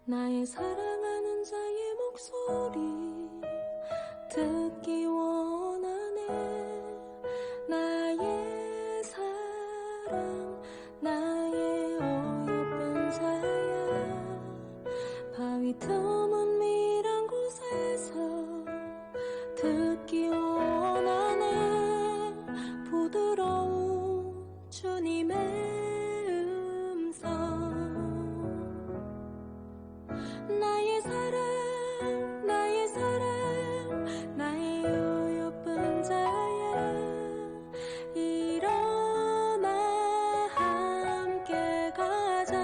나의 사랑하는 자의 목소리 듣기 원하네. 나의 사랑 나의 어여쁜 자야. 바위 드문 미란 곳에서 듣기 원하네. 부드러운 주님의 음성. 나의 사랑 나의 사랑 나의 어여쁜 자야. 일어나 함께 가자.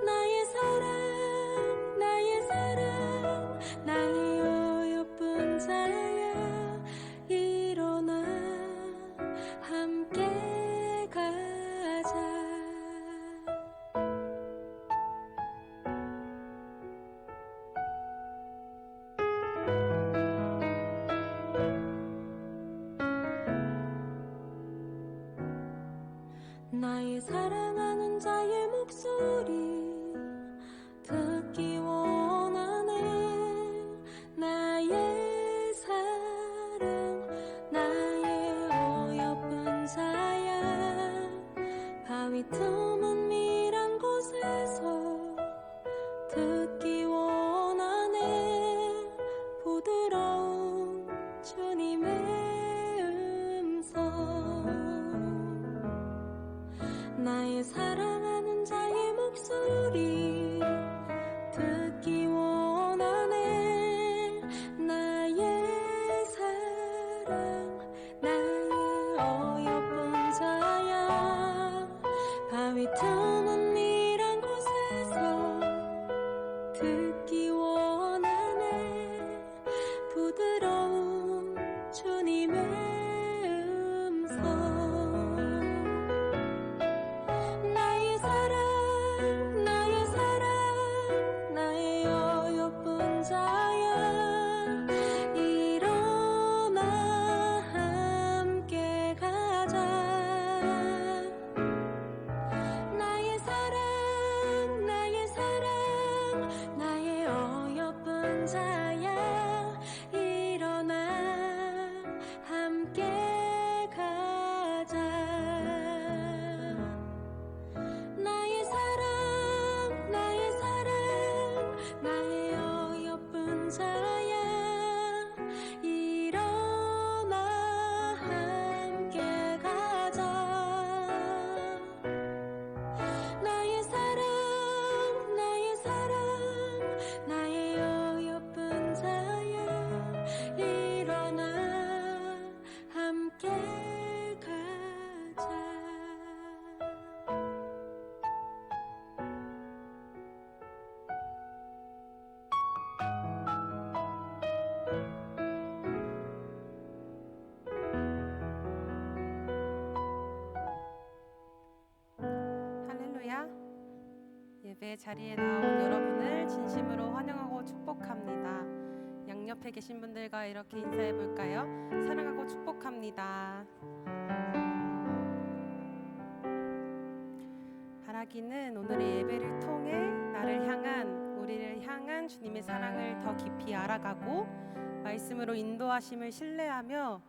나의 사랑 나의 사랑 나의 어여쁜 자야. 일어나 함께 가자. 나의 사랑하는 자의 목소리 듣기 원하네. 나의 사랑 나의 어여쁜 자야. 바위 드문 미란 곳에서 듣기 원하네. 부드러운 주님의 음성. 나의 사랑하는 자의 목소리 듣기 원하네. 나의 사랑 나의 어여쁜 자야. 바위 드문 미란 곳에서 듣기 원하네. 부드러운 주님의 음성. 나의 사랑 나의 사랑 나의 어여쁜 자야. 일어나 함께 가자. 나의 사랑 나의 사랑 나의 어여쁜 자야. 일어나 함께 가자. 나의 사랑 나의 사랑 나의 어여쁜 자야. 일어나 함께 가자. 나의 사랑 나의 사랑 나의 어여쁜 자야. 일어나 함께 가자. 할렐루야. 예배 자리에 나온 여러분을 진심으로 환영하고 축복합니다. 양옆에 계신 분들과 이렇게 인사해 볼까요? 사랑하고 축복합니다. 바라기는 오늘의 예배를 통해 우리를 향한 주님의 사랑을 더 깊이 알아가고 말씀으로 인도하심을 신뢰하며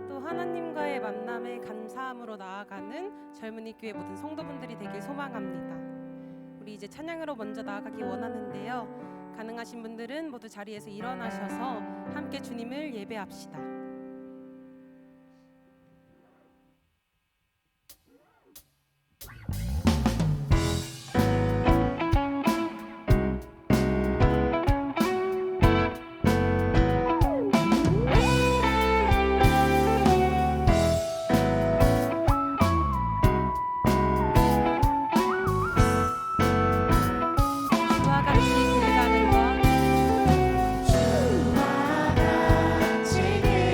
또 하나님과의 만남에 감사함으로 나아가는 젊은이 교회 모든 성도분들이 되길 소망합니다. 우리 이제 찬양으로 먼저 나아가기 원하는데요. 가능하신 분들은 모두 자리에서 일어나셔서 함께 주님을 예배합시다. 주와 같이 길 가는 것 주와 같이 길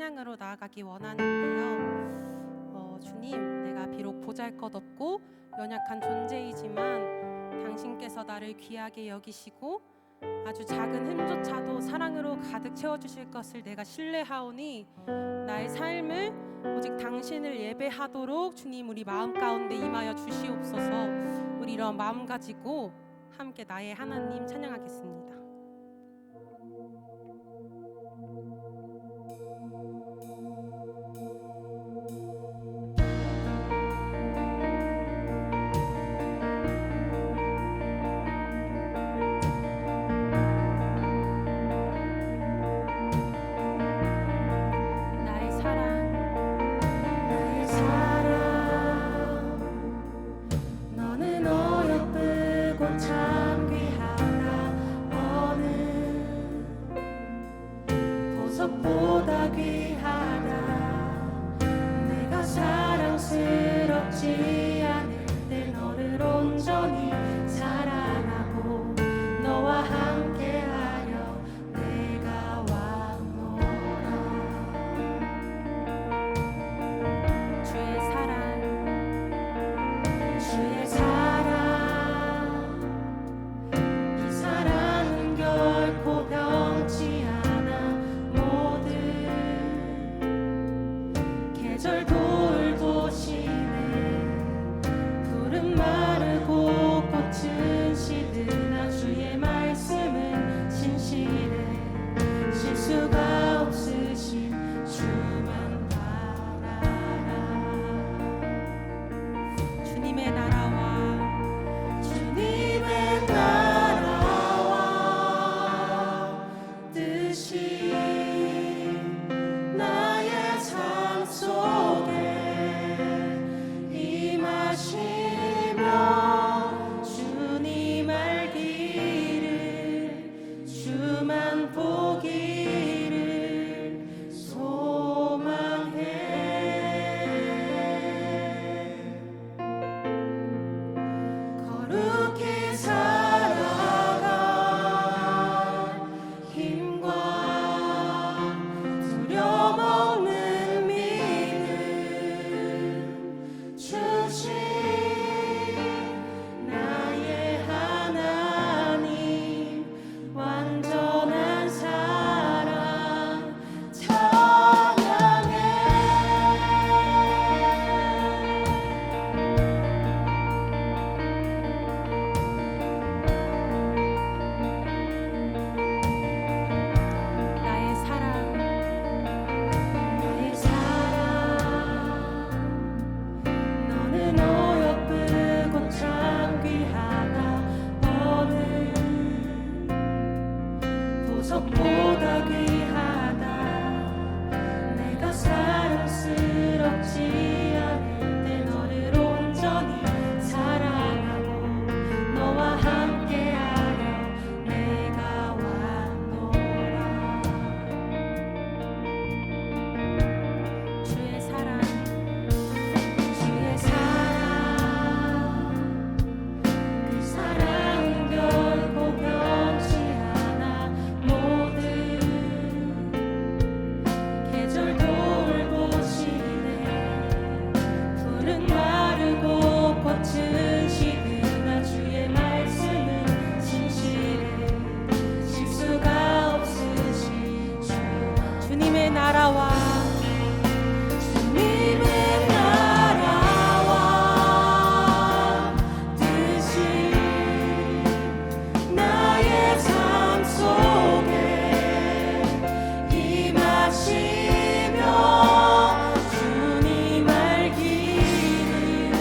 찬양으로 나아가기 원하는데요. 주님, 내가 비록 보잘것없고 연약한 존재이지만 당신께서 나를 귀하게 여기시고 아주 작은 흠조차도 사랑으로 가득 채워주실 것을 내가 신뢰하오니 나의 삶을 오직 당신을 예배하도록 주님 우리 마음 가운데 임하여 주시옵소서. 우리 이런 마음 가지고 함께 나의 하나님 찬양하겠습니다. 보다 귀하다. 내가 사랑스럽지 않을 때 너를 온전히 사랑하고 너와 함께하려 내가 왔노라. 주의 사랑 이 사랑은 결코 변치 않아. 계절 돌보시네. 푸른 마르고 꽃은 시드나 주의 말씀은 신실해. 실수가 없으신 주만 바라라. 주님의 나라와 뜻이 나의 삶 속에 임하시며 주님 알기를 주만 보기를 소망해. 거룩히 살아갈 힘과 두려먹는 믿음 주신 나의 하나님 완전한 사랑 찬양해. 나의 사랑 너는 어여쁘고 참 귀하다. 너는 보석보다 귀하다. 내가 사랑스럽지 않을 때 너를 온전히 사랑하고 너와 함께하려 내가 왔노라. 주의 사랑 그 사랑은 결코 변치 않아. 모든 계절 돌보시네. 푸른 마르고 꽃은 시드나 주의 말씀은 신실해. 실수가 없으신 주. 주님의 나라와 주님의 나라와 뜻이 나의 삶 속에 임하시며 주님 알기를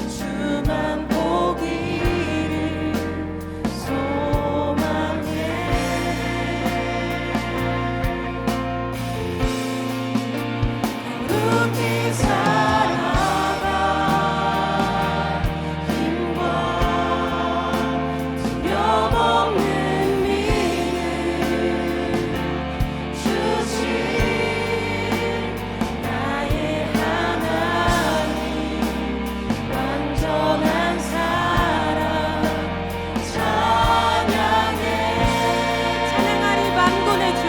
주만 보기를 소망해. 거룩히 살아갈 힘과 두려먹는 믿음 주신 나의 하나님 완전한 사랑 찬양해. 찬양하리 만군의 주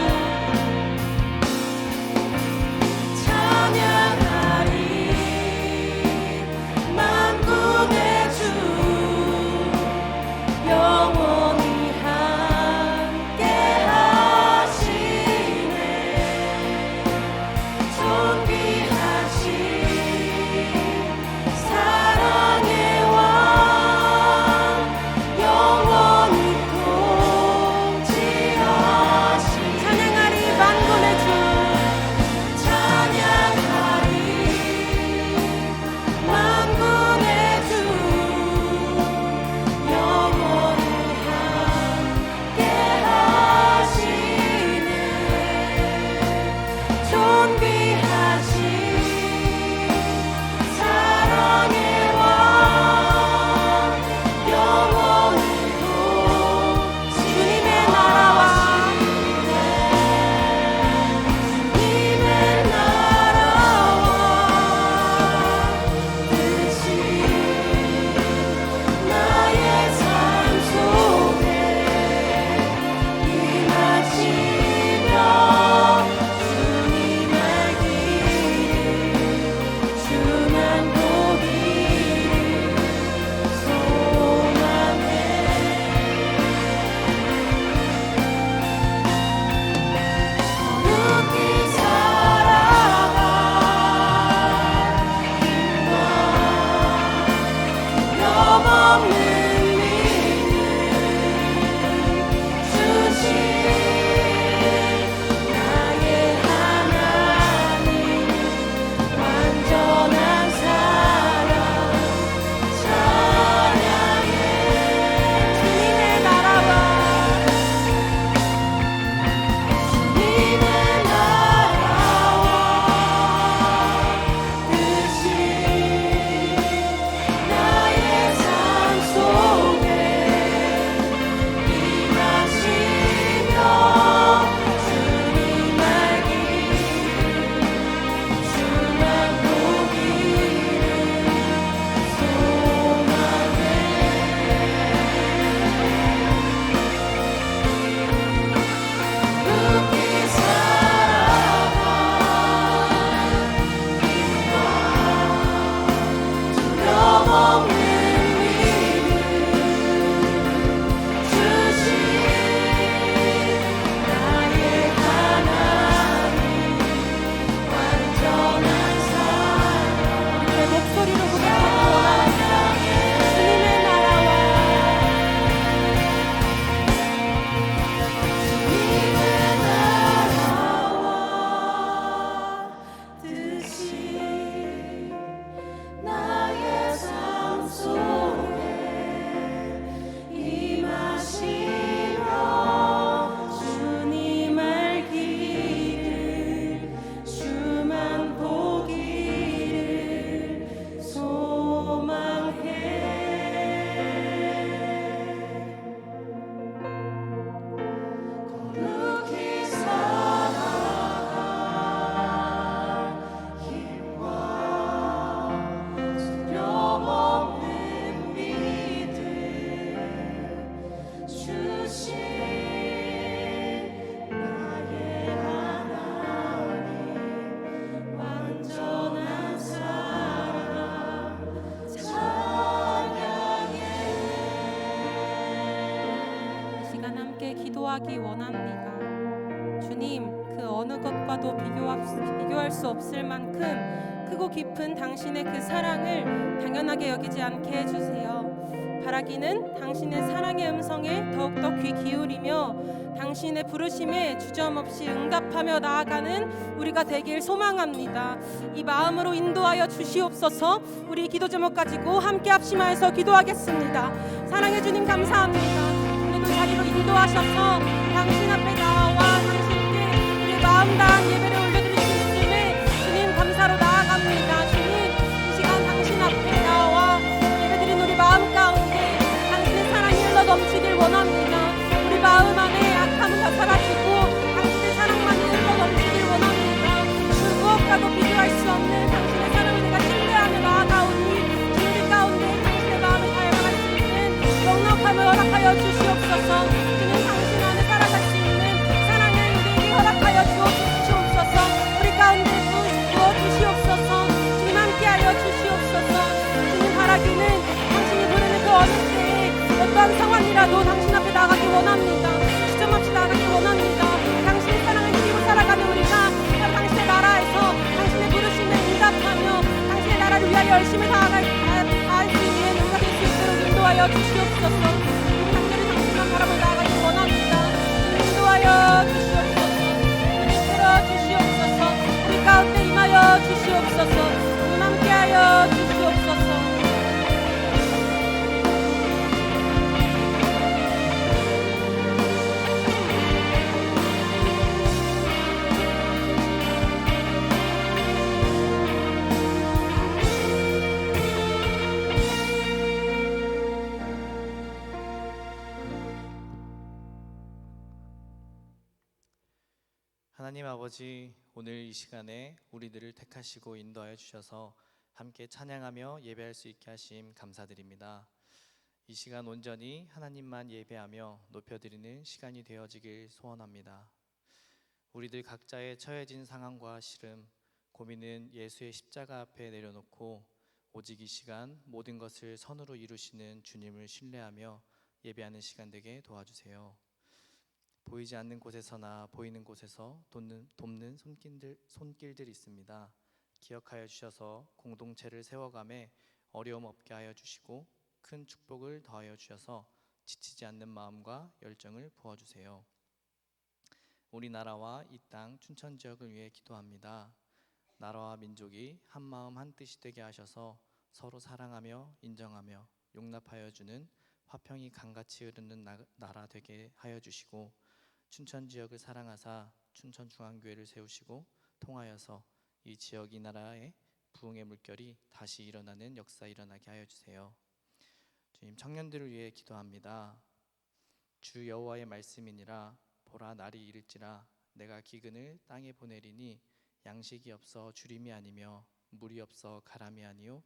함께 기도하기 원합니다. 주님, 그 어느 것과도 비교할 수 없을 만큼 크고 깊은 당신의 그 사랑을 당연하게 여기지 않게 해주세요. 바라기는 당신의 사랑의 음성에 더욱더 귀 기울이며 당신의 부르심에 주저없이 응답하며 나아가는 우리가 되길 소망합니다. 이 마음으로 인도하여 주시옵소서. 우리 기도 제목 가지고 함께 합심하여서 기도하겠습니다. 사랑해 주님 감사합니다. 오늘도 자리로 인도하셔서 당신 앞에 나와 당신께 우리 마음 다한 예배를 올려드릴 수 있음에 주님 감사로 나아갑니다. 주님, 이 시간 당신 앞에 나와 예배드린 우리 마음 가운데 당신의 사랑이 흘러 넘치길 원합니다. 우리 마음 안에 악함은 다 사라지고 당신의 사랑만이 흘러 넘치길 원합니다. 그 무엇과도 비교할 수 없는 당신의 사랑을 내가 신뢰하며 나아가오니 우리 가운데 당신의 마음을 닮아갈 수 있는 넉넉함을 허락하여 주시옵소서. 주님, 당신 안에 살아갈 수 있는 사랑을 우리에게 허락하여 주옵소서. 우리 가운데 부어 주시옵소서. 주님 함께하여 주시옵소서. 주님 바라기는 당신이 부르는 그 어느 때에 어떠한 상황이라도 당신 앞에 나가기 원합니다. 주저없이 나가기 원합니다. 당신의 사랑을 누리고 살아가는 우리가 당신의 나라에서 당신의 부르심에 응답하며 당신의 나라를 위하여 열심히 다할 수 있는 우리가 될 수 있도록 인도하여 주시옵소서. 간절히 당신만 바라보며 나아가기 원합니다. 인도하여 주시옵소서. 이끌어 주시옵소서. 우리 가운데 임하여 주시옵소서. 주님 함께하여 주시옵소서. 하나님 아버지, 오늘 이 시간에 우리들을 택하시고 인도하여 주셔서 함께 찬양하며 예배할 수 있게 하심 감사드립니다. 이 시간 온전히 하나님만 예배하며 높여드리는 시간이 되어지길 소원합니다. 우리들 각자의 처해진 상황과 시름, 고민은 예수의 십자가 앞에 내려놓고 오직 이 시간 모든 것을 선으로 이루시는 주님을 신뢰하며 예배하는 시간 되게 도와주세요. 보이지 않는 곳에서나 보이는 곳에서 돕는 손길들이 있습니다. 기억하여 주셔서 공동체를 세워가며 어려움 없게 하여 주시고 큰 축복을 더하여 주셔서 지치지 않는 마음과 열정을 부어주세요. 우리나라와 이 땅 춘천 지역을 위해 기도합니다. 나라와 민족이 한 마음 한 뜻이 되게 하셔서 서로 사랑하며 인정하며 용납하여 주는 화평이 강같이 흐르는 나라 되게 하여 주시고 춘천 지역을 사랑하사 춘천중앙교회를 세우시고 통하여서 이 지역 이 나라의 부흥의 물결이 다시 일어나는 역사 일어나게 하여 주세요. 주님, 청년들을 위해 기도합니다. 주 여호와의 말씀이니라. 보라, 날이 이를지라 내가 기근을 땅에 보내리니 양식이 없어 주림이 아니며 물이 없어 가람이 아니요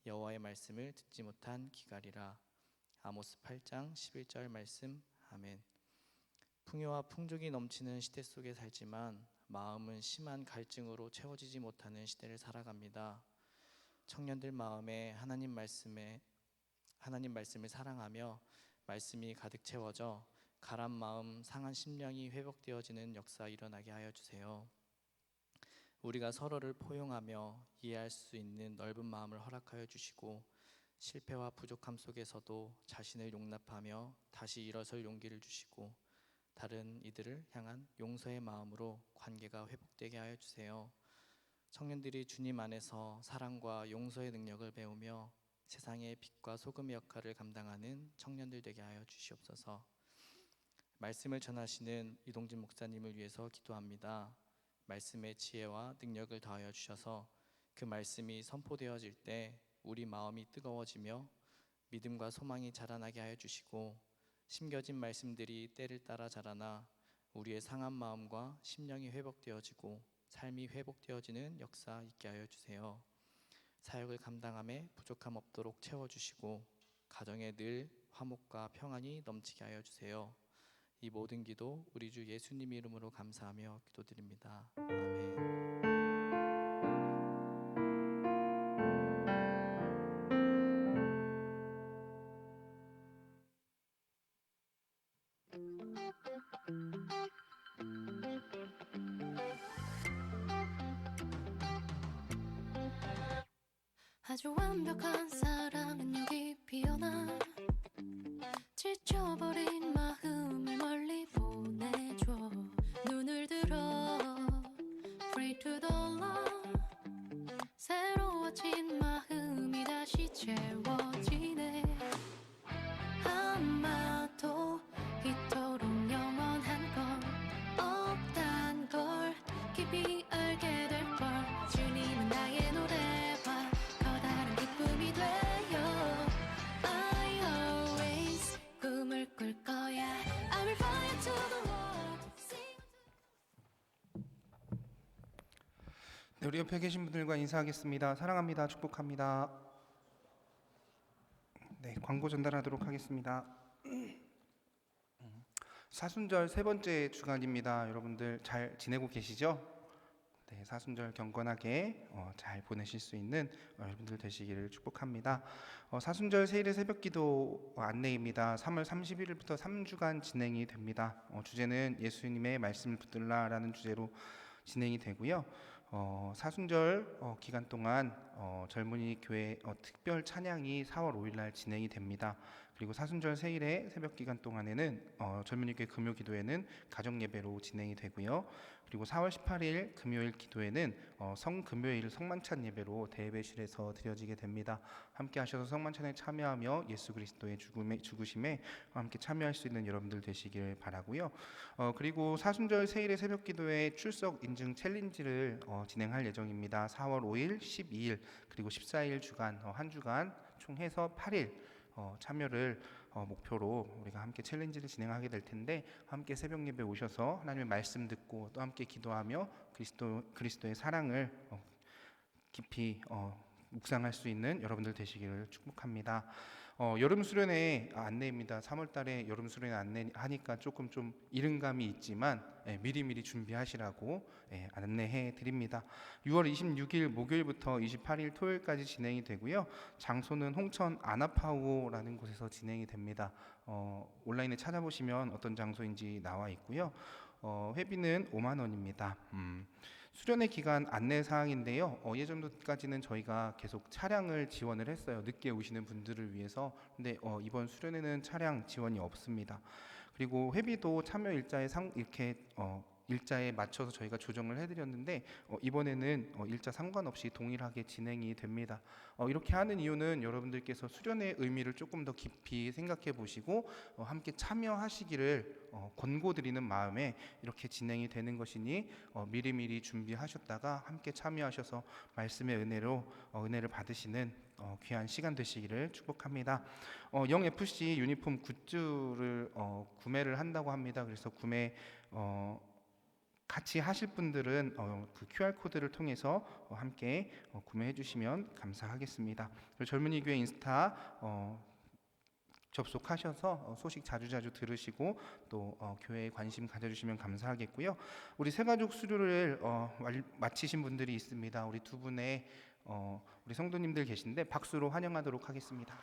여호와의 말씀을 듣지 못한 기갈이라. 아모스 8장 11절 말씀. 아멘. 풍요와 풍족이 넘치는 시대 속에 살지만 마음은 심한 갈증으로 채워지지 못하는 시대를 살아갑니다. 청년들 마음에 하나님 말씀을 사랑하며 말씀이 가득 채워져 가란 마음, 상한 심령이 회복되어지는 역사 일어나게 하여 주세요. 우리가 서로를 포용하며 이해할 수 있는 넓은 마음을 허락하여 주시고 실패와 부족함 속에서도 자신을 용납하며 다시 일어설 용기를 주시고 다른 이들을 향한 용서의 마음으로 관계가 회복되게 하여 주세요. 청년들이 주님 안에서 사랑과 용서의 능력을 배우며 세상의 빛과 소금의 역할을 감당하는 청년들 되게 하여 주시옵소서. 말씀을 전하시는 이동진 목사님을 위해서 기도합니다. 말씀의 지혜와 능력을 더하여 주셔서 그 말씀이 선포되어질 때 우리 마음이 뜨거워지며 믿음과 소망이 자라나게 하여 주시고 심겨진 말씀들이 때를 따라 자라나 우리의 상한 마음과 심령이 회복되어지고 삶이 회복되어지는 역사 있게 하여 주세요. 사역을 감당함에 부족함 없도록 채워주시고 가정에 늘 화목과 평안이 넘치게 하여 주세요. 이 모든 기도 우리 주 예수님 이름으로 감사하며 기도드립니다. 아멘. 아주 완벽한 사랑은 여기 피어나 지쳐버린 마음을 멀리 보내줘 눈을 들어 Free to the love 새로워진 마음이 다시 채워지네 아마도 이토록 영원한 건 없단 걸 깊이 알게 될걸 주님은 나의 노래와 커다란 기쁨이 되어 I always 꿈을 꿀 거야 I will fly to the world 네, 우리 옆에 계신 분들과 인사하겠습니다. 사랑합니다. 축복합니다. 네, 광고 전달하도록 하겠습니다. 사순절 세 번째 주간입니다. 여러분들 잘 지내고 계시죠? 네, 사순절 경건하게 잘 보내실 수 있는 여러분들 되시기를 축복합니다. 사순절 세일의 새벽기도 안내입니다. 3월 30일부터 3주간 진행이 됩니다. 주제는 예수님의 말씀을 붙들라라는 주제로 진행이 되고요. 사순절 기간 동안 젊은이 교회 특별 찬양이 4월 5일 날 진행이 됩니다. 그리고 사순절 세일의 새벽 기간 동안에는 젊은이 교회 금요 기도회는 가정 예배로 진행이 되고요. 그리고 4월 18일 금요일 기도회는 성금요일 성만찬 예배로 대예배실에서 드려지게 됩니다. 함께 하셔서 성만찬에 참여하며 예수 그리스도의 죽으심에 함께 참여할 수 있는 여러분들 되시길 바라고요. 그리고 사순절 세일의 새벽 기도회 출석 인증 챌린지를 진행할 예정입니다. 4월 5일, 12일 그리고 14일 주간 한 주간 총 해서 8일 참여를 목표로 우리가 함께 챌린지를 진행하게 될 텐데 함께 새벽 예배 오셔서 하나님의 말씀 듣고 또 함께 기도하며 그리스도의 사랑을 깊이 묵상할 수 있는 여러분들 되시기를 축복합니다. 여름 수련회 안내입니다. 3월 달에 여름 수련회 안내하니까 조금 좀 이른감이 있지만 미리미리 준비하시라고 안내해 드립니다. 6월 26일 목요일부터 28일 토요일까지 진행이 되고요. 장소는 홍천 아나파우라는 곳에서 진행이 됩니다. 온라인에 찾아보시면 어떤 장소인지 나와 있고요. 회비는 5만 원입니다. 수련회 기간 안내 사항인데요. 예전까지는 저희가 계속 차량을 지원을 했어요. 늦게 오시는 분들을 위해서. 근데 이번 수련회는 차량 지원이 없습니다. 그리고 회비도 참여 일자에 일자에 맞춰서 저희가 조정을 해드렸는데 이번에는 일자 상관없이 동일하게 진행이 됩니다. 이렇게 하는 이유는 여러분들께서 수련의 의미를 조금 더 깊이 생각해 보시고 함께 참여하시기를 권고드리는 마음에 이렇게 진행이 되는 것이니 미리미리 준비하셨다가 함께 참여하셔서 말씀의 은혜를 받으시는 귀한 시간 되시기를 축복합니다. 영FC 유니폼 굿즈를 구매를 한다고 합니다. 그래서 구매 같이 하실 분들은 그 QR코드를 통해서 함께 구매해 주시면 감사하겠습니다. 젊은이 교회 인스타 접속하셔서 소식 자주 들으시고 또 교회에 관심 가져주시면 감사하겠고요. 우리 새가족 수료를 마치신 분들이 있습니다. 우리 두 분의 우리 성도님들 계신데 박수로 환영하도록 하겠습니다.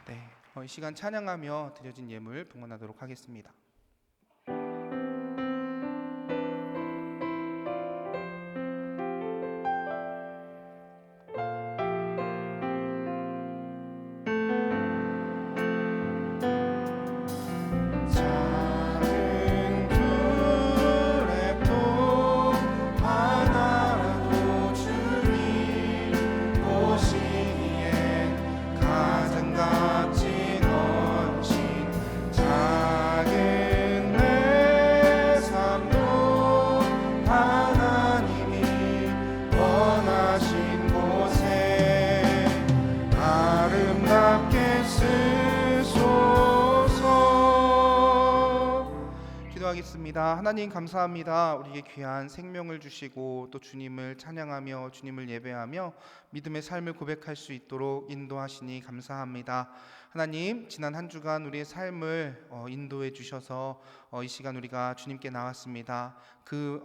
네, 이 시간 찬양하며 드려진 예물 봉헌하도록 하겠습니다. 하나님 감사합니다. 우리에게 귀한 생명을 주시고 또 주님을 찬양하며 주님을 예배하며 믿음의 삶을 고백할 수 있도록 인도하시니 감사합니다. 하나님, 지난 한 주간 우리의 삶을 인도해 주셔서 이 시간 우리가 주님께 나왔습니다. 그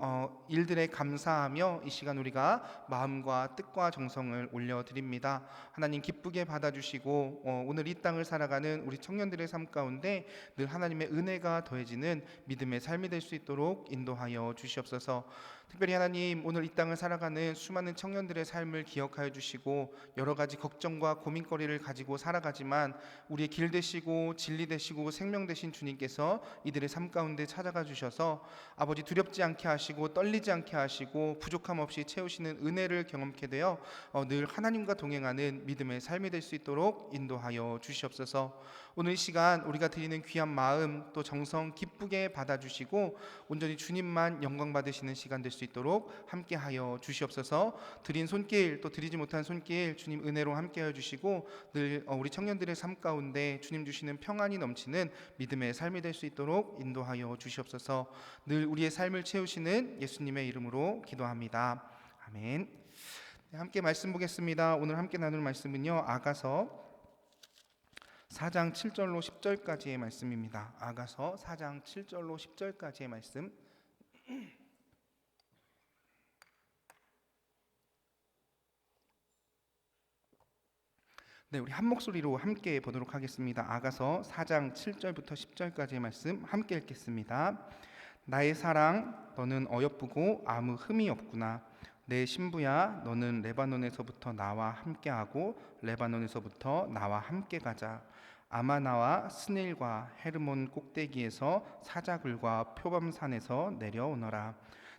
일들에 감사하며 이 시간 우리가 마음과 뜻과 정성을 올려드립니다. 하나님 기쁘게 받아주시고 오늘 이 땅을 살아가는 우리 청년들의 삶 가운데 늘 하나님의 은혜가 더해지는 믿음의 삶이 될 수 있도록 인도하여 주시옵소서. 특별히 하나님, 오늘 이 땅을 살아가는 수많은 청년들의 삶을 기억하여 주시고 여러 가지 걱정과 고민거리를 가지고 살아가지만 우리의 길 되시고 진리 되시고 생명 되신 주님께서 이들의 삶 가운데 찾아가 주셔서 아버지, 두렵지 않게 하시고 떨리지 않게 하시고 부족함 없이 채우시는 은혜를 경험케 되어 늘 하나님과 동행하는 믿음의 삶이 될 수 있도록 인도하여 주시옵소서. 오늘 이 시간 우리가 드리는 귀한 마음 또 정성 기쁘게 받아주시고 온전히 주님만 영광 받으시는 시간 될 수 있도록 함께하여 주시옵소서. 드린 손길 또 드리지 못한 손길 주님 은혜로 함께하여 주시고 늘 우리 청년들의 삶 가운데 주님 주시는 평안이 넘치는 믿음의 삶이 될 수 있도록 인도하여 주시옵소서. 늘 우리의 삶을 채우시는 예수님의 이름으로 기도합니다. 아멘. 네, 함께 말씀 보겠습니다. 오늘 함께 나눌 말씀은요, 아가서 4장 7절로 10절까지의 말씀입니다. 아가서 4장 7절로 10절까지의 말씀. 네, 우리 한 목소리로 함께 보도록 하겠습니다. 아가서 4장 7절부터 10절까지의 말씀 함께 읽겠습니다. 나의 사랑, 너는 어여쁘고 아무 흠이 없구나. 내 신부야, 너는 레바논에서부터 나와 함께하고 레바논에서부터 나와 함께 가자. 아마나와 스닐과 헤르몬 꼭대기에서 사자굴과 표범산에서 내려오너라.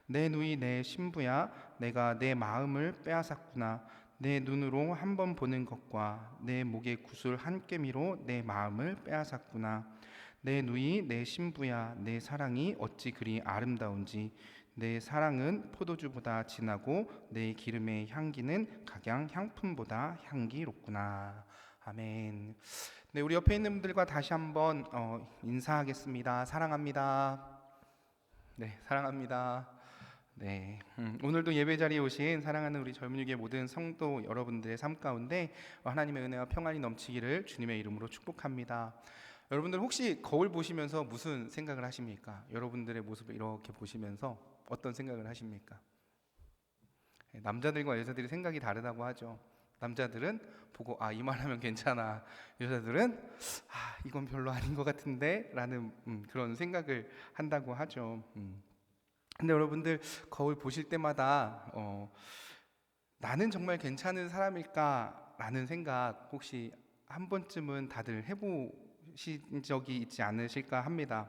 내 누이 내 신부야, 내가 내 마음을 빼앗았구나. 내 눈으로 한 번 보는 것과 내 목의 구슬 한 꿰미로 내 마음을 빼앗았구나. 내 누이 내 신부야, 내 사랑이 어찌 그리 아름다운지. 내 사랑은 포도주보다 진하고 내 기름의 향기는 각양 향품보다 향기롭구나. 아멘. 네, 우리 옆에 있는 분들과 다시 한번 인사하겠습니다. 사랑합니다. 네, 사랑합니다. 네, 오늘도 예배 자리에 오신 사랑하는 우리 젊은이의 모든 성도 여러분들의 삶 가운데 하나님의 은혜와 평안이 넘치기를 주님의 이름으로 축복합니다. 여러분들 혹시 거울 보시면서 무슨 생각을 하십니까? 여러분들의 모습을 이렇게 보시면서 어떤 생각을 하십니까? 남자들과 여자들이 생각이 다르다고 하죠. 남자들은 보고 이만하면 괜찮아. 여자들은 이건 별로 아닌 것 같은데 라는 그런 생각을 한다고 하죠. 근데 여러분들 거울 보실 때마다 나는 정말 괜찮은 사람일까 라는 생각 혹시 한 번쯤은 다들 해보신 적이 있지 않으실까 합니다.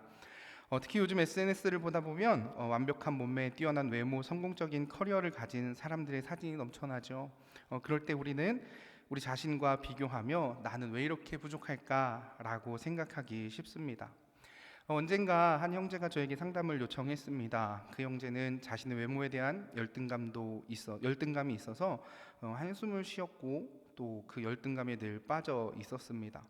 특히 요즘 SNS를 보다 보면 완벽한 몸매, 뛰어난 외모, 성공적인 커리어를 가진 사람들의 사진이 넘쳐나죠. 그럴 때 우리는 우리 자신과 비교하며 나는 왜 이렇게 부족할까라고 생각하기 쉽습니다. 언젠가 한 형제가 저에게 상담을 요청했습니다. 그 형제는 자신의 외모에 대한 열등감이 있어서 한숨을 쉬었고 또 그 열등감에 늘 빠져 있었습니다.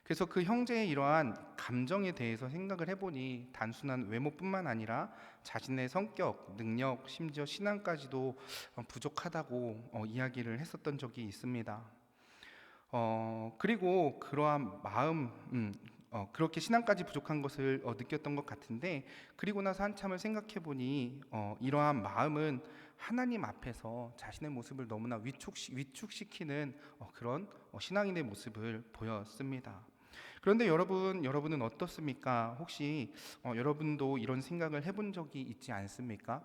그래서 그 형제의 이러한 감정에 대해서 생각을 해보니 단순한 외모뿐만 아니라 자신의 성격, 능력, 심지어 신앙까지도 부족하다고 이야기를 했었던 적이 있습니다. 그리고 그러한 마음, 그렇게 신앙까지 부족한 것을 느꼈던 것 같은데, 그리고 나서 한참을 생각해 보니 이러한 마음은 하나님 앞에서 자신의 모습을 너무나 위축시키는 그런 신앙인의 모습을 보였습니다. 그런데 여러분은 어떻습니까? 혹시 여러분도 이런 생각을 해본 적이 있지 않습니까?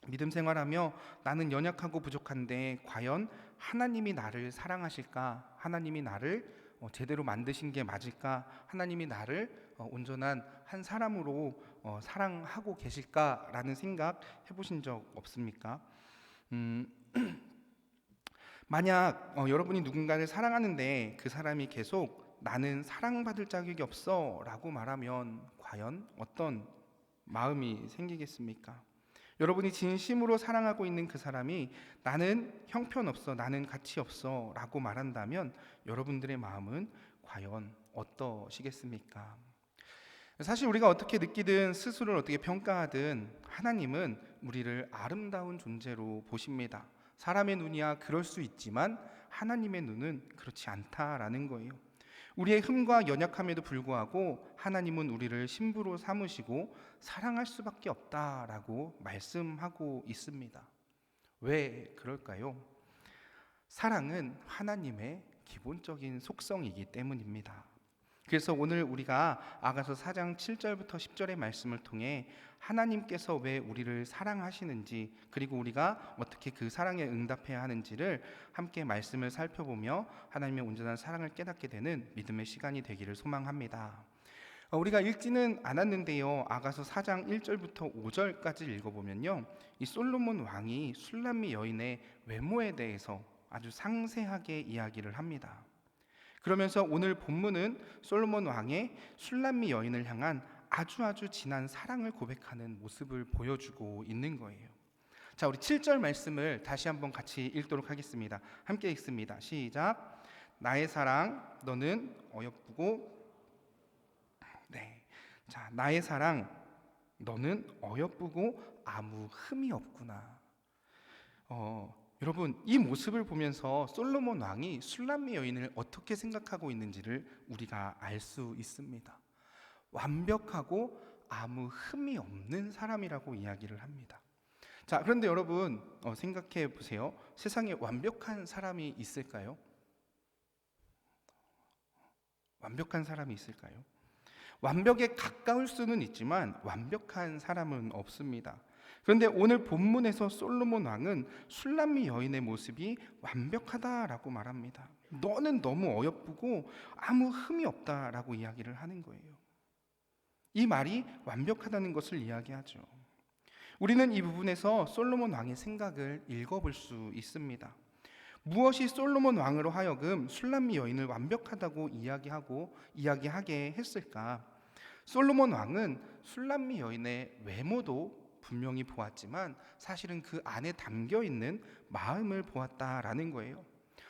믿음 생활하며 나는 연약하고 부족한데 과연 하나님이 나를 사랑하실까? 하나님이 나를 제대로 만드신 게 맞을까? 하나님이 나를 온전한 한 사람으로 사랑하고 계실까라는 생각 해보신 적 없습니까? 만약 여러분이 누군가를 사랑하는데 그 사람이 계속 나는 사랑받을 자격이 없어 라고 말하면 과연 어떤 마음이 생기겠습니까? 여러분이 진심으로 사랑하고 있는 그 사람이 나는 형편없어, 나는 가치 없어 라고 말한다면 여러분들의 마음은 과연 어떠시겠습니까? 사실 우리가 어떻게 느끼든 스스로를 어떻게 평가하든 하나님은 우리를 아름다운 존재로 보십니다. 사람의 눈이야 그럴 수 있지만 하나님의 눈은 그렇지 않다라는 거예요. 우리의 흠과 연약함에도 불구하고 하나님은 우리를 신부로 삼으시고 사랑할 수밖에 없다라고 말씀하고 있습니다. 왜 그럴까요? 사랑은 하나님의 기본적인 속성이기 때문입니다. 그래서 오늘 우리가 아가서 4장 7절부터 10절의 말씀을 통해 하나님께서 왜 우리를 사랑하시는지, 그리고 우리가 어떻게 그 사랑에 응답해야 하는지를 함께 말씀을 살펴보며 하나님의 온전한 사랑을 깨닫게 되는 믿음의 시간이 되기를 소망합니다. 우리가 읽지는 않았는데요, 아가서 4장 1절부터 5절까지 읽어보면요, 이 솔로몬 왕이 술람미 여인의 외모에 대해서 아주 상세하게 이야기를 합니다. 그러면서 오늘 본문은 솔로몬 왕의 술람미 여인을 향한 아주 진한 사랑을 고백하는 모습을 보여주고 있는 거예요. 자, 우리 7절 말씀을 다시 한번 같이 읽도록 하겠습니다. 함께 읽습니다. 시작. 나의 사랑, 너는 어여쁘고 자, 나의 사랑, 너는 어여쁘고 아무 흠이 없구나. 여러분, 이 모습을 보면서 솔로몬 왕이 술람미 여인을 어떻게 생각하고 있는지를 우리가 알 수 있습니다. 완벽하고 아무 흠이 없는 사람이라고 이야기를 합니다. 자, 그런데 여러분 생각해 보세요. 세상에 완벽한 사람이 있을까요? 완벽한 사람이 있을까요? 완벽에 가까울 수는 있지만 완벽한 사람은 없습니다. 그런데 오늘 본문에서 솔로몬 왕은 술람미 여인의 모습이 완벽하다라고 말합니다. 너는 너무 어여쁘고 아무 흠이 없다라고 이야기를 하는 거예요. 이 말이 완벽하다는 것을 이야기하죠. 우리는 이 부분에서 솔로몬 왕의 생각을 읽어볼 수 있습니다. 무엇이 솔로몬 왕으로 하여금 술람미 여인을 완벽하다고 이야기하게 했을까? 솔로몬 왕은 술람미 여인의 외모도 분명히 보았지만 사실은 그 안에 담겨 있는 마음을 보았다라는 거예요.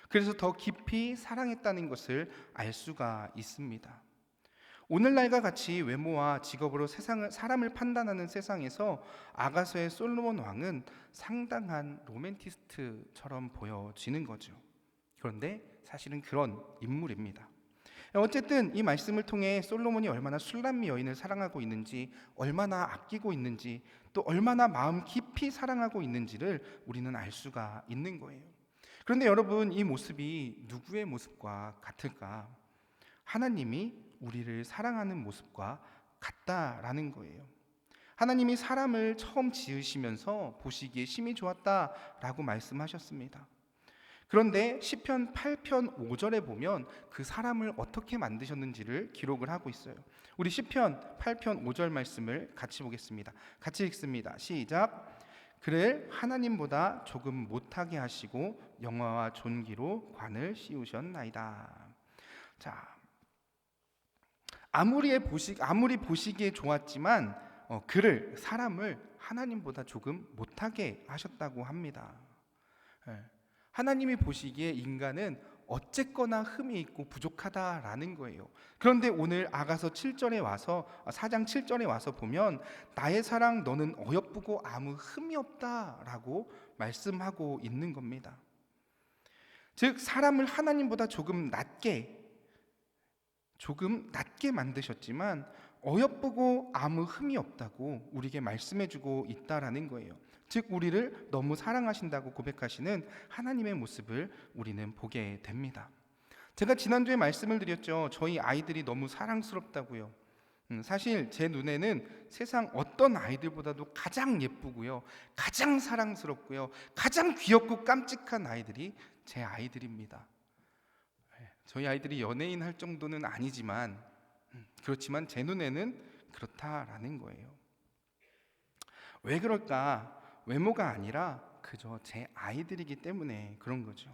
그래서 더 깊이 사랑했다는 것을 알 수가 있습니다. 오늘날과 같이 외모와 직업으로 사람을 판단하는 세상에서 아가서의 솔로몬 왕은 상당한 로맨티스트처럼 보여지는 거죠. 그런데 사실은 그런 인물입니다. 어쨌든 이 말씀을 통해 솔로몬이 얼마나 술람미 여인을 사랑하고 있는지, 얼마나 아끼고 있는지, 또 얼마나 마음 깊이 사랑하고 있는지를 우리는 알 수가 있는 거예요. 그런데 여러분, 이 모습이 누구의 모습과 같을까? 하나님이 우리를 사랑하는 모습과 같다라는 거예요. 하나님이 사람을 처음 지으시면서 보시기에 심히 좋았다라고 말씀하셨습니다. 그런데 시편 8편 5절에 보면 그 사람을 어떻게 만드셨는지를 기록을 하고 있어요. 우리 시편 8편 5절 말씀을 같이 보겠습니다. 같이 읽습니다. 시작. 그를 하나님보다 조금 못하게 하시고 영화와 존귀로 관을 씌우셨나이다. 자, 아무리 보시기에 좋았지만 사람을 하나님보다 조금 못하게 하셨다고 합니다. 하나님이 보시기에 인간은 어쨌거나 흠이 있고 부족하다라는 거예요. 그런데 오늘 아가서 7절에 와서 4장 7절에 와서 보면 나의 사랑 너는 어여쁘고 아무 흠이 없다라고 말씀하고 있는 겁니다. 즉 사람을 하나님보다 조금 낮게 만드셨지만 어여쁘고 아무 흠이 없다고 우리에게 말씀해주고 있다라는 거예요. 즉 우리를 너무 사랑하신다고 고백하시는 하나님의 모습을 우리는 보게 됩니다. 제가 지난주에 말씀을 드렸죠. 저희 아이들이 너무 사랑스럽다고요. 사실 제 눈에는 세상 어떤 아이들보다도 가장 예쁘고요, 가장 사랑스럽고요, 가장 귀엽고 깜찍한 아이들이 제 아이들입니다. 저희 아이들이 연예인 할 정도는 아니지만 그렇지만 제 눈에는 그렇다라는 거예요. 왜 그럴까? 외모가 아니라 그저 제 아이들이기 때문에 그런 거죠.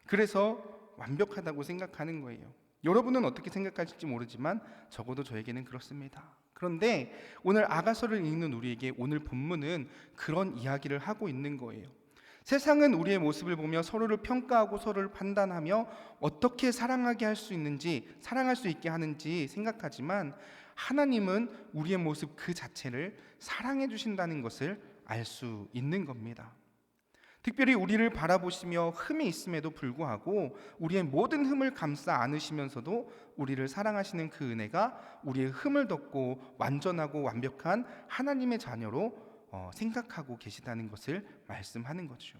그래서 완벽하다고 생각하는 거예요. 여러분은 어떻게 생각하실지 모르지만 적어도 저에게는 그렇습니다. 그런데 오늘 아가서를 읽는 우리에게 오늘 본문은 그런 이야기를 하고 있는 거예요. 세상은 우리의 모습을 보며 서로를 평가하고 서로를 판단하며 어떻게 사랑할 수 있게 하는지 생각하지만 하나님은 우리의 모습 그 자체를 사랑해 주신다는 것을 알 수 있는 겁니다. 특별히 우리를 바라보시며 흠이 있음에도 불구하고 우리의 모든 흠을 감싸 안으시면서도 우리를 사랑하시는 그 은혜가 우리의 흠을 덮고 완전하고 완벽한 하나님의 자녀로 생각하고 계시다는 것을 말씀하는 거죠.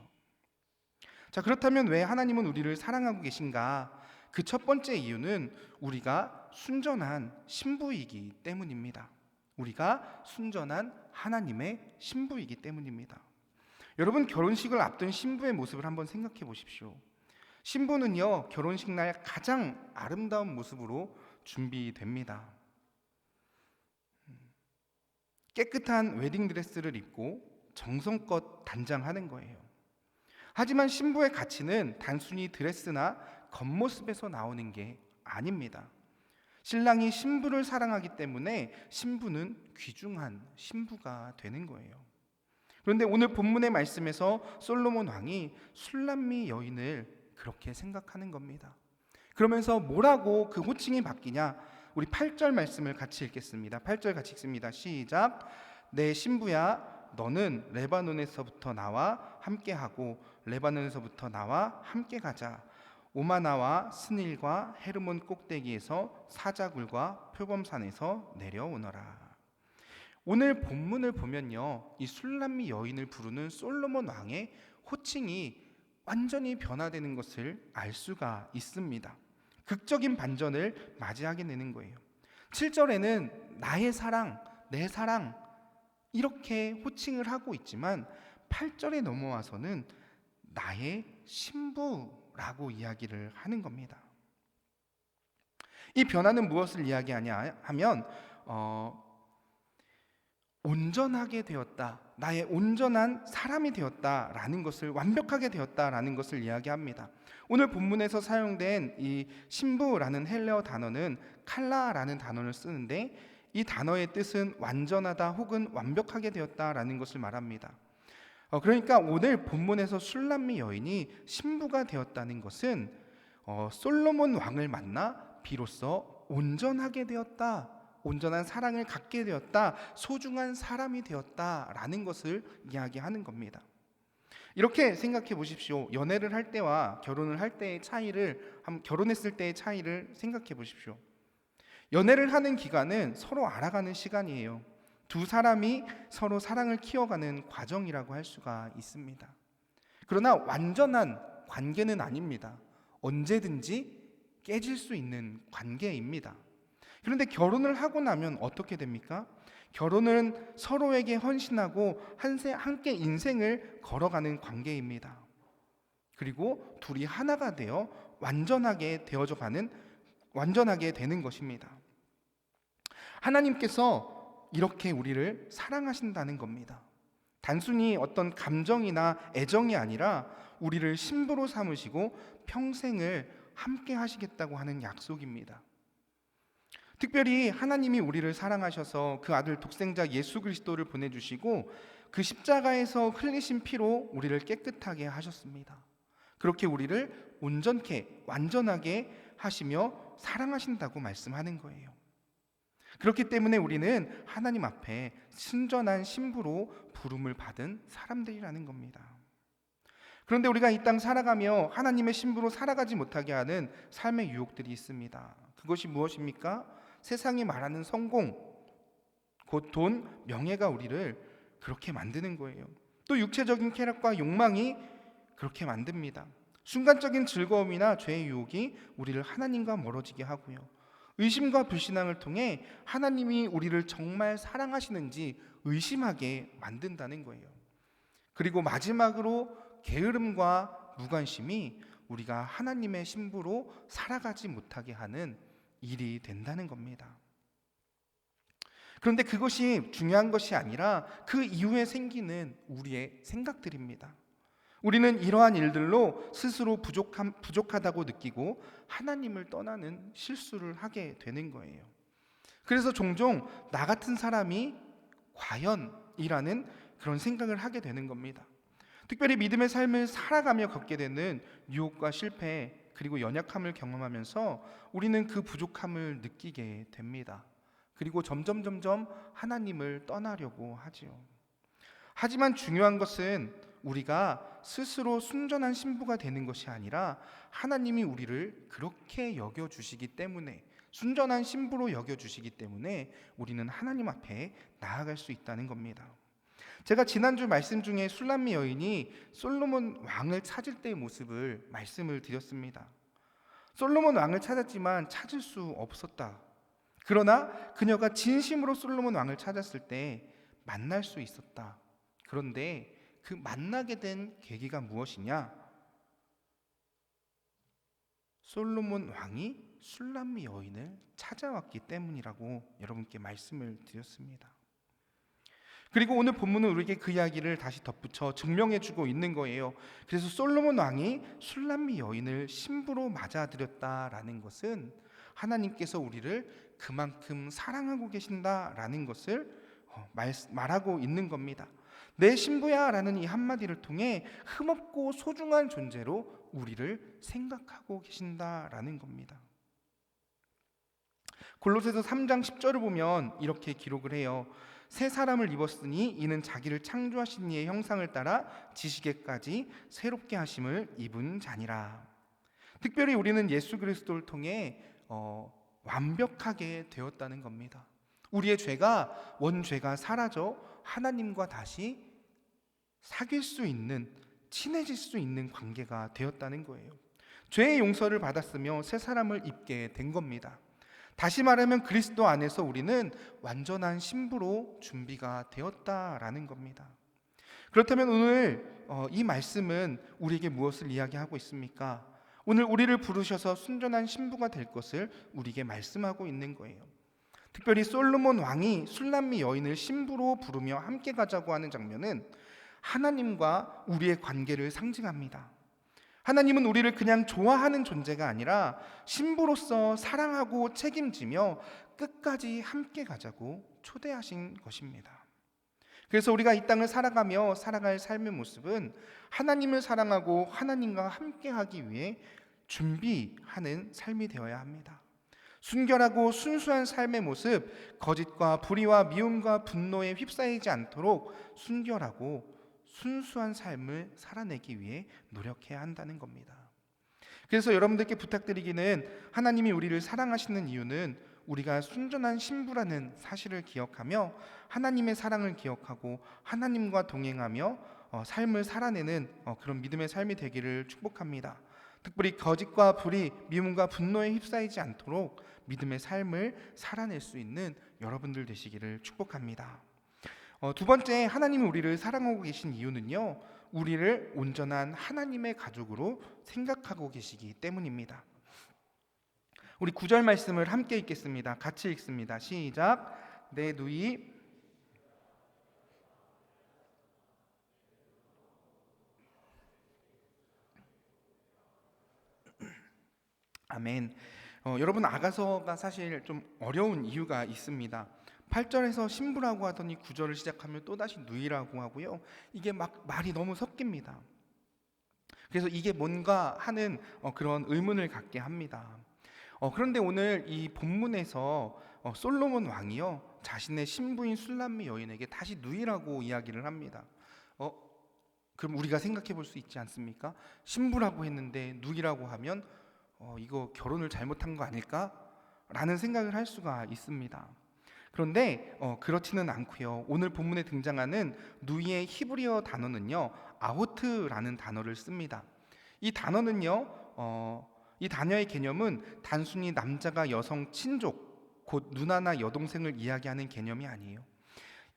자, 그렇다면 왜 하나님은 우리를 사랑하고 계신가? 그 첫 번째 이유는 우리가 순전한 신부이기 때문입니다. 우리가 순전한 하나님의 신부이기 때문입니다. 여러분, 결혼식을 앞둔 신부의 모습을 한번 생각해 보십시오. 신부는요, 결혼식 날 가장 아름다운 모습으로 준비됩니다. 깨끗한 웨딩드레스를 입고 정성껏 단장하는 거예요. 하지만 신부의 가치는 단순히 드레스나 겉모습에서 나오는 게 아닙니다. 신랑이 신부를 사랑하기 때문에 신부는 귀중한 신부가 되는 거예요. 그런데 오늘 본문의 말씀에서 솔로몬 왕이 술람미 여인을 그렇게 생각하는 겁니다. 그러면서 뭐라고 그 호칭이 바뀌냐? 우리 8절 말씀을 같이 읽겠습니다. 8절 같이 읽습니다. 시작. 내 신부야, 너는 레바논에서부터 나와 함께하고 레바논에서부터 나와 함께 가자. 오마나와 스닐과 헤르몬 꼭대기에서 사자굴과 표범산에서 내려오너라. 오늘 본문을 보면요, 이 술람미 여인을 부르는 솔로몬 왕의 호칭이 완전히 변화되는 것을 알 수가 있습니다. 극적인 반전을 맞이하게 되는 거예요. 7절에는 나의 사랑, 내 사랑 이렇게 호칭을 하고 있지만 8절에 넘어와서는 나의 신부라고 이야기를 하는 겁니다. 이 변화는 무엇을 이야기하냐 하면 온전하게 되었다, 나의 온전한 사람이 되었다라는 것을, 완벽하게 되었다라는 것을 이야기합니다. 오늘 본문에서 사용된 이 신부라는 헬레어 단어는 칼라라는 단어를 쓰는데 이 단어의 뜻은 완전하다 혹은 완벽하게 되었다라는 것을 말합니다. 그러니까 오늘 본문에서 술람미 여인이 신부가 되었다는 것은 솔로몬 왕을 만나 비로소 온전하게 되었다, 온전한 사랑을 갖게 되었다, 소중한 사람이 되었다라는 것을 이야기하는 겁니다. 이렇게 생각해 보십시오. 연애를 할 때와 결혼을 할 때의 차이를, 결혼했을 때의 차이를 생각해 보십시오. 연애를 하는 기간은 서로 알아가는 시간이에요. 두 사람이 서로 사랑을 키워가는 과정이라고 할 수가 있습니다. 그러나 완전한 관계는 아닙니다. 언제든지 깨질 수 있는 관계입니다. 그런데 결혼을 하고 나면 어떻게 됩니까? 결혼은 서로에게 헌신하고 함께 인생을 걸어가는 관계입니다. 그리고 둘이 하나가 되어 완전하게 되는 것입니다. 하나님께서 이렇게 우리를 사랑하신다는 겁니다. 단순히 어떤 감정이나 애정이 아니라 우리를 신부로 삼으시고 평생을 함께 하시겠다고 하는 약속입니다. 특별히 하나님이 우리를 사랑하셔서 그 아들 독생자 예수 그리스도를 보내주시고 그 십자가에서 흘리신 피로 우리를 깨끗하게 하셨습니다. 그렇게 우리를 온전케, 완전하게 하시며 사랑하신다고 말씀하는 거예요. 그렇기 때문에 우리는 하나님 앞에 순전한 신부로 부름을 받은 사람들이라는 겁니다. 그런데 우리가 이 땅 살아가며 하나님의 신부로 살아가지 못하게 하는 삶의 유혹들이 있습니다. 그것이 무엇입니까? 세상이 말하는 성공, 곧 돈, 명예가 우리를 그렇게 만드는 거예요. 또 육체적인 쾌락과 욕망이 그렇게 만듭니다. 순간적인 즐거움이나 죄의 유혹이 우리를 하나님과 멀어지게 하고요. 의심과 불신앙을 통해 하나님이 우리를 정말 사랑하시는지 의심하게 만든다는 거예요. 그리고 마지막으로 게으름과 무관심이 우리가 하나님의 신부로 살아가지 못하게 하는 일이 된다는 겁니다. 그런데 그것이 중요한 것이 아니라 그 이후에 생기는 우리의 생각들입니다. 우리는 이러한 일들로 스스로 부족하다고 느끼고 하나님을 떠나는 실수를 하게 되는 거예요. 그래서 종종 나 같은 사람이 과연이라는 그런 생각을 하게 되는 겁니다. 특별히 믿음의 삶을 살아가며 겪게 되는 유혹과 실패, 그리고 연약함을 경험하면서 우리는 그 부족함을 느끼게 됩니다. 그리고 점점 하나님을 떠나려고 하지요. 하지만 중요한 것은 우리가 스스로 순전한 신부가 되는 것이 아니라 하나님이 우리를 그렇게 여겨주시기 때문에, 순전한 신부로 여겨주시기 때문에 우리는 하나님 앞에 나아갈 수 있다는 겁니다. 제가 지난주 말씀 중에 술람미 여인이 솔로몬 왕을 찾을 때의 모습을 말씀을 드렸습니다. 솔로몬 왕을 찾았지만 찾을 수 없었다. 그러나 그녀가 진심으로 솔로몬 왕을 찾았을 때 만날 수 있었다. 그런데 그 만나게 된 계기가 무엇이냐? 솔로몬 왕이 술람미 여인을 찾아왔기 때문이라고 여러분께 말씀을 드렸습니다. 그리고 오늘 본문은 우리에게 그 이야기를 다시 덧붙여 증명해주고 있는 거예요. 그래서 솔로몬 왕이 술람미 여인을 신부로 맞아들였다라는 것은 하나님께서 우리를 그만큼 사랑하고 계신다라는 것을 말하고 있는 겁니다. 내 신부야 라는 이 한마디를 통해 흠없고 소중한 존재로 우리를 생각하고 계신다라는 겁니다. 골로새서 3장 10절을 보면 이렇게 기록을 해요. 새 사람을 입었으니 이는 자기를 창조하신 이의 형상을 따라 지식에까지 새롭게 하심을 입은 자니라. 특별히 우리는 예수 그리스도를 통해 완벽하게 되었다는 겁니다. 우리의 죄가 원죄가 사라져 하나님과 다시 사귈 수 있는, 친해질 수 있는 관계가 되었다는 거예요. 죄의 용서를 받았으며 새 사람을 입게 된 겁니다. 다시 말하면 그리스도 안에서 우리는 완전한 신부로 준비가 되었다라는 겁니다. 그렇다면 오늘 이 말씀은 우리에게 무엇을 이야기하고 있습니까? 오늘 우리를 부르셔서 순전한 신부가 될 것을 우리에게 말씀하고 있는 거예요. 특별히 솔로몬 왕이 술람미 여인을 신부로 부르며 함께 가자고 하는 장면은 하나님과 우리의 관계를 상징합니다. 하나님은 우리를 그냥 좋아하는 존재가 아니라 신부로서 사랑하고 책임지며 끝까지 함께 가자고 초대하신 것입니다. 그래서 우리가 이 땅을 살아가며 살아갈 삶의 모습은 하나님을 사랑하고 하나님과 함께하기 위해 준비하는 삶이 되어야 합니다. 순결하고 순수한 삶의 모습, 거짓과 불의와 미움과 분노에 휩싸이지 않도록 순결하고 순수한 삶을 살아내기 위해 노력해야 한다는 겁니다. 그래서 여러분들께 부탁드리기는 하나님이 우리를 사랑하시는 이유는 우리가 순전한 신부라는 사실을 기억하며 하나님의 사랑을 기억하고 하나님과 동행하며 삶을 살아내는 그런 믿음의 삶이 되기를 축복합니다. 특별히 거짓과 불의, 미움과 분노에 휩싸이지 않도록 믿음의 삶을 살아낼 수 있는 여러분들 되시기를 축복합니다. 두 번째, 하나님이 우리를 사랑하고 계신 이유는요, 우리를 온전한 하나님의 가족으로 생각하고 계시기 때문입니다. 우리 9절 말씀을 함께 읽겠습니다. 같이 읽습니다. 시작. 내 누이 아멘. 여러분, 아가서가 사실 좀 어려운 이유가 있습니다. 8절에서 신부라고 하더니 9절을 시작하면 또다시 누이라고 하고요. 이게 막 말이 너무 섞입니다. 그래서 이게 뭔가 하는 그런 의문을 갖게 합니다. 그런데 오늘 이 본문에서 솔로몬 왕이요, 자신의 신부인 술람미 여인에게 다시 누이라고 이야기를 합니다. 그럼 우리가 생각해 볼 수 있지 않습니까? 신부라고 했는데 누이라고 하면 이거 결혼을 잘못한 거 아닐까? 라는 생각을 할 수가 있습니다. 그런데 그렇지는 않고요. 오늘 본문에 등장하는 누이의 히브리어 단어는요, 아호트라는 단어를 씁니다. 이 단어는요, 이 단어의 개념은 단순히 남자가 여성 친족, 곧 누나나 여동생을 이야기하는 개념이 아니에요.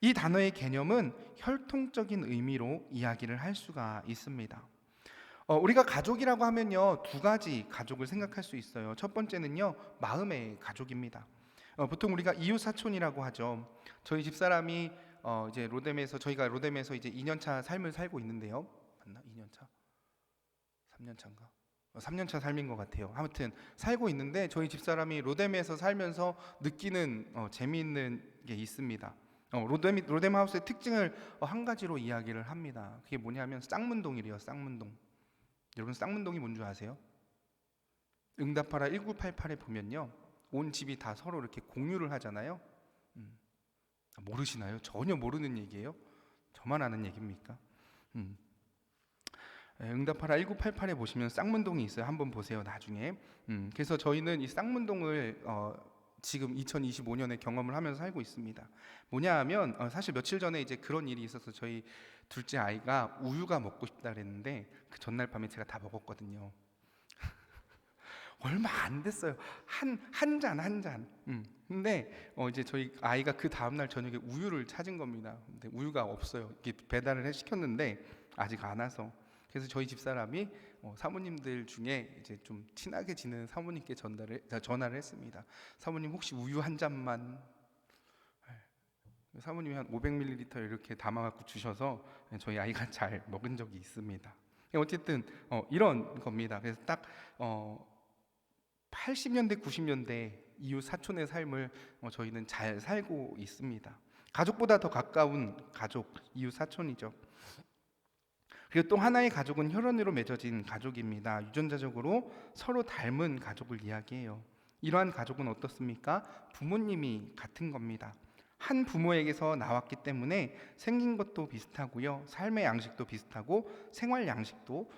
이 단어의 개념은 혈통적인 의미로 이야기를 할 수가 있습니다. 우리가 가족이라고 하면요, 두 가지 가족을 생각할 수 있어요. 첫 번째는요, 마음의 가족입니다. 보통 우리가 이웃 사촌이라고 하죠. 저희 집사람이 이제 저희가 로뎀에서 이제 2년차 삶을 살고 있는데요. 맞나? 2년차? 3년차인가? 3년차 삶인 것 같아요. 아무튼 살고 있는데 저희 집사람이 로뎀에서 살면서 느끼는 재미있는 게 있습니다. 로뎀 하우스의 특징을 한 가지로 이야기를 합니다. 그게 뭐냐면 쌍문동이래요. 쌍문동. 여러분, 쌍문동이 뭔 줄 아세요? 응답하라 1988에 보면요, 온 집이 다 서로 이렇게 공유를 하잖아요. 모르시나요? 전혀 모르는 얘기예요? 저만 아는 얘기입니까? 응답하라 1988에 보시면 쌍문동이 있어요. 한번 보세요, 나중에. 그래서 저희는 이 쌍문동을 지금 2025년에 경험을 하면서 살고 있습니다. 뭐냐 하면 사실 며칠 전에 이제 그런 일이 있어서 저희 둘째 아이가 우유가 먹고 싶다 그랬는데 그 전날 밤에 제가 다 먹었거든요. 얼마 안 됐어요. 한 잔. 근데 이제 저희 아이가 그 다음 날 저녁에 우유를 찾은 겁니다. 근데 우유가 없어요. 이게 배달을 시켰는데 아직 안 와서. 그래서 저희 집사람이 사모님들 중에 이제 좀 친하게 지내는 사모님께 전화를 했습니다. 사모님 혹시 우유 한 잔만. 사모님이 한 500ml 이렇게 담아갖고 주셔서 저희 아이가 잘 먹은 적이 있습니다. 어쨌든 이런 겁니다. 그래서 딱 80년대 90년대 이웃 사촌의 삶을 저희는 잘 살고 있습니다. 가족보다 더 가까운 가족, 이웃 사촌이죠. 그리고 또 하나의 가족은 혈연으로 맺어진 가족입니다. 유전자적으로 서로 닮은 가족을 이야기해요. 이러한 가족은 어떻습니까? 부모님이 같은 겁니다. 한 부모에게서 나왔기 때문에 생긴 것도 비슷하고요, 삶의 양식도 비슷하고 생활 양식도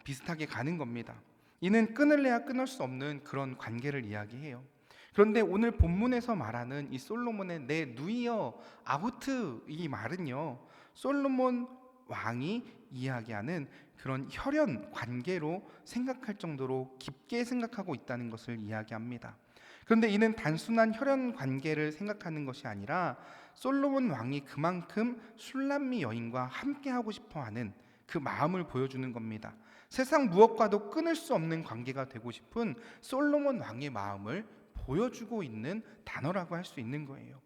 비슷하게 가는 겁니다. 이는 끊을래야 끊을 수 없는 그런 관계를 이야기해요. 그런데 오늘 본문에서 말하는 이 솔로몬의 내 누이여 아우트, 이 말은요, 솔로몬 왕이 이야기하는 그런 혈연 관계로 생각할 정도로 깊게 생각하고 있다는 것을 이야기합니다. 그런데 이는 단순한 혈연 관계를 생각하는 것이 아니라 솔로몬 왕이 그만큼 슐람미 여인과 함께하고 싶어하는 그 마음을 보여주는 겁니다. 세상 무엇과도 끊을 수 없는 관계가 되고 싶은 솔로몬 왕의 마음을 보여주고 있는 단어라고 할 수 있는 거예요.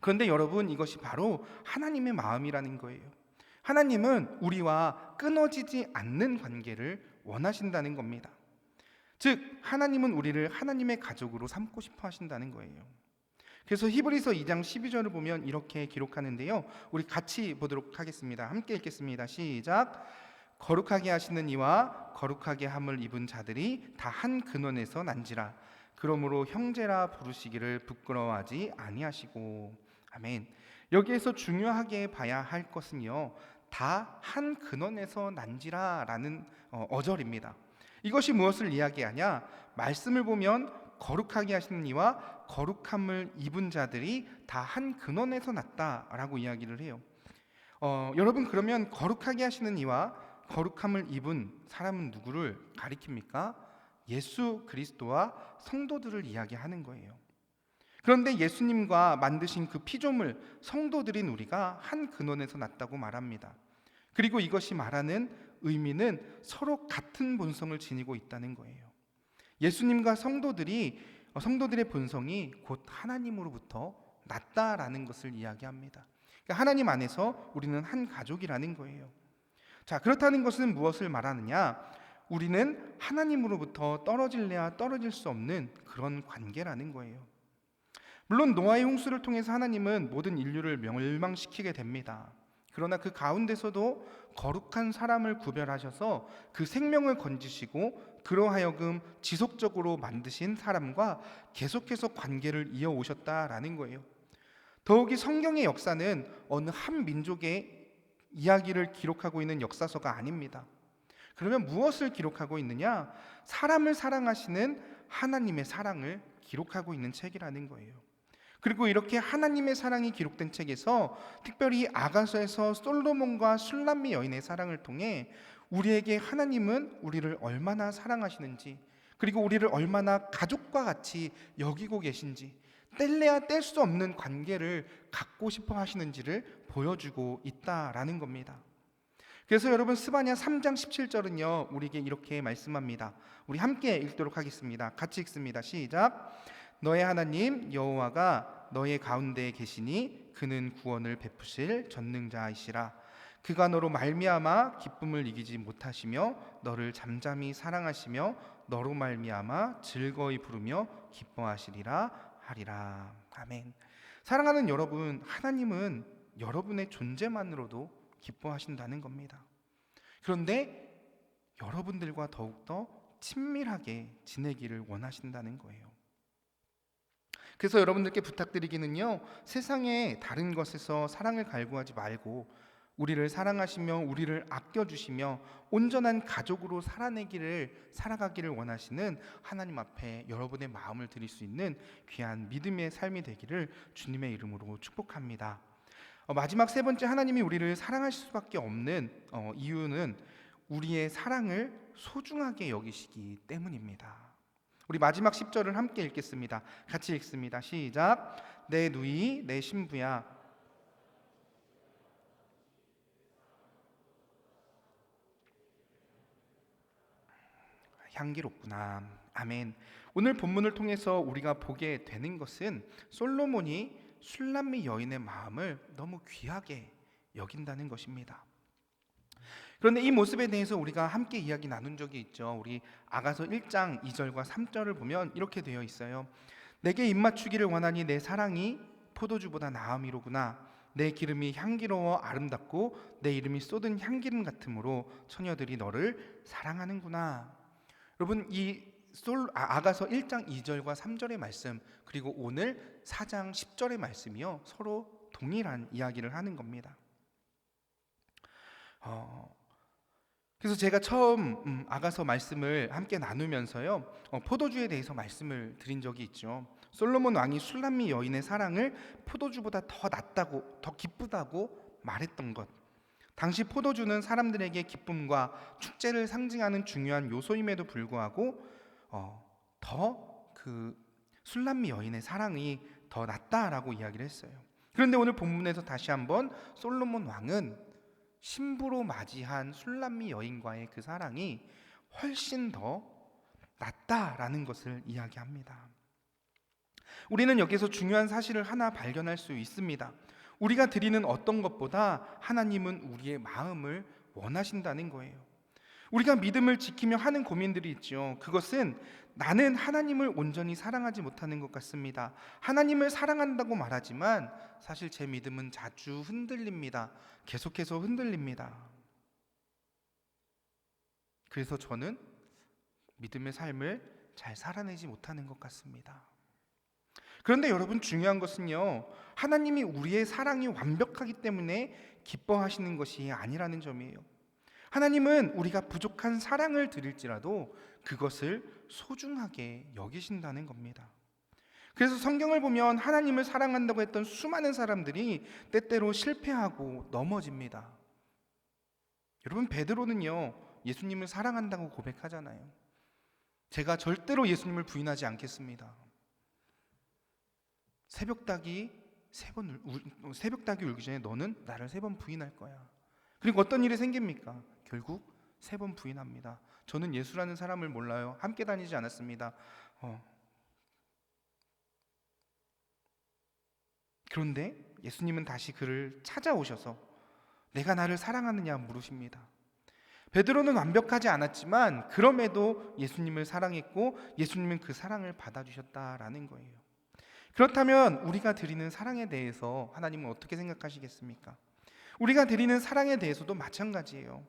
그런데 여러분, 이것이 바로 하나님의 마음이라는 거예요. 하나님은 우리와 끊어지지 않는 관계를 원하신다는 겁니다. 즉 하나님은 우리를 하나님의 가족으로 삼고 싶어 하신다는 거예요. 그래서 히브리서 2장 12절을 보면 이렇게 기록하는데요, 우리 같이 보도록 하겠습니다. 함께 읽겠습니다. 시작. 거룩하게 하시는 이와 거룩하게 함을 입은 자들이 다 한 근원에서 난지라. 그러므로 형제라 부르시기를 부끄러워하지 아니하시고. 아멘. 여기에서 중요하게 봐야 할 것은요, 다 한 근원에서 난지라 라는 어절입니다. 이것이 무엇을 이야기하냐? 말씀을 보면 거룩하게 하시는 이와 거룩함을 입은 자들이 다 한 근원에서 났다라고 이야기를 해요. 여러분, 그러면 거룩하게 하시는 이와 거룩함을 입은 사람은 누구를 가리킵니까? 예수 그리스도와 성도들을 이야기하는 거예요. 그런데 예수님과 만드신 그 피조물 성도들인 우리가 한 근원에서 났다고 말합니다. 그리고 이것이 말하는 의미는 서로 같은 본성을 지니고 있다는 거예요. 예수님과 성도들의 본성이 곧 하나님으로부터 났다라는 것을 이야기합니다. 그러니까 하나님 안에서 우리는 한 가족이라는 거예요. 자, 그렇다는 것은 무엇을 말하느냐? 우리는 하나님으로부터 떨어질래야 떨어질 수 없는 그런 관계라는 거예요. 물론 노아의 홍수를 통해서 하나님은 모든 인류를 멸망시키게 됩니다. 그러나 그 가운데서도 거룩한 사람을 구별하셔서 그 생명을 건지시고 그러하여금 지속적으로 만드신 사람과 계속해서 관계를 이어오셨다라는 거예요. 더욱이 성경의 역사는 어느 한 민족의 이야기를 기록하고 있는 역사서가 아닙니다. 그러면 무엇을 기록하고 있느냐? 사람을 사랑하시는 하나님의 사랑을 기록하고 있는 책이라는 거예요. 그리고 이렇게 하나님의 사랑이 기록된 책에서 특별히 아가서에서 솔로몬과 슐람미 여인의 사랑을 통해 우리에게 하나님은 우리를 얼마나 사랑하시는지, 그리고 우리를 얼마나 가족과 같이 여기고 계신지, 뗄래야 뗄 수 없는 관계를 갖고 싶어 하시는지를 보여주고 있다라는 겁니다. 그래서 여러분, 스바냐 3장 17절은요 우리에게 이렇게 말씀합니다. 우리 함께 읽도록 하겠습니다. 같이 읽습니다. 시작. 너의 하나님 여호와가 너의 가운데에 계시니 그는 구원을 베푸실 전능자이시라. 그가 너로 말미암아 기쁨을 이기지 못하시며 너를 잠잠히 사랑하시며 너로 말미암아 즐거이 부르며 기뻐하시리라 하리라. 아멘. 사랑하는 여러분, 하나님은 여러분의 존재만으로도 기뻐하신다는 겁니다. 그런데 여러분들과 더욱더 친밀하게 지내기를 원하신다는 거예요. 그래서 여러분들께 부탁드리기는요, 세상의 다른 것에서 사랑을 갈구하지 말고 우리를 사랑하시며 우리를 아껴주시며 온전한 가족으로 살아가기를 원하시는 하나님 앞에 여러분의 마음을 드릴 수 있는 귀한 믿음의 삶이 되기를 주님의 이름으로 축복합니다. 마지막 세 번째, 하나님이 우리를 사랑하실 수밖에 없는 이유는 우리의 사랑을 소중하게 여기시기 때문입니다. 우리 마지막 10절을 함께 읽겠습니다. 같이 읽습니다. 시작. 내 누이 내 신부야. 향기롭구나. 아멘. 오늘 본문을 통해서 우리가 보게 되는 것은 솔로몬이 술람미 여인의 마음을 너무 귀하게 여긴다는 것입니다. 그런데 이 모습에 대해서 우리가 함께 이야기 나눈 적이 있죠. 우리 아가서 1장 2절과 3절을 보면 이렇게 되어 있어요. 내게 입맞추기를 원하니 내 사랑이 포도주보다 나음이로구나. 내 기름이 향기로워 아름답고 내 이름이 쏟은 향기름 같으므로 처녀들이 너를 사랑하는구나. 여러분, 이 아가서 1장 2절과 3절의 말씀, 그리고 오늘 4장 10절의 말씀이요, 서로 동일한 이야기를 하는 겁니다. 그래서 제가 처음 아가서 말씀을 함께 나누면서요, 포도주에 대해서 말씀을 드린 적이 있죠. 솔로몬 왕이 술람미 여인의 사랑을 포도주보다 더 낫다고, 더 기쁘다고 말했던 것. 당시 포도주는 사람들에게 기쁨과 축제를 상징하는 중요한 요소임에도 불구하고 더 그 술람미 여인의 사랑이 더 낫다라고 이야기를 했어요. 그런데 오늘 본문에서 다시 한번 솔로몬 왕은 신부로 맞이한 술람미 여인과의 그 사랑이 훨씬 더 낫다라는 것을 이야기합니다. 우리는 여기서 중요한 사실을 하나 발견할 수 있습니다. 우리가 드리는 어떤 것보다 하나님은 우리의 마음을 원하신다는 거예요. 우리가 믿음을 지키며 하는 고민들이 있죠. 그것은 나는 하나님을 온전히 사랑하지 못하는 것 같습니다. 하나님을 사랑한다고 말하지만 사실 제 믿음은 자주 흔들립니다. 계속해서 흔들립니다. 그래서 저는 믿음의 삶을 잘 살아내지 못하는 것 같습니다. 그런데 여러분, 중요한 것은요, 하나님이 우리의 사랑이 완벽하기 때문에 기뻐하시는 것이 아니라는 점이에요. 하나님은 우리가 부족한 사랑을 드릴지라도 그것을 소중하게 여기신다는 겁니다. 그래서 성경을 보면 하나님을 사랑한다고 했던 수많은 사람들이 때때로 실패하고 넘어집니다. 여러분, 베드로는요, 예수님을 사랑한다고 고백하잖아요. 제가 절대로 예수님을 부인하지 않겠습니다. 새벽닭이 울기 전에 너는 나를 3번 부인할 거야. 그리고 어떤 일이 생깁니까? 결국 3번 부인합니다. 저는 예수라는 사람을 몰라요. 함께 다니지 않았습니다. 그런데 예수님은 다시 그를 찾아오셔서 내가 나를 사랑하느냐 물으십니다. 베드로는 완벽하지 않았지만 그럼에도 예수님을 사랑했고 예수님은 그 사랑을 받아주셨다라는 거예요. 그렇다면 우리가 드리는 사랑에 대해서 하나님은 어떻게 생각하시겠습니까? 우리가 드리는 사랑에 대해서도 마찬가지예요.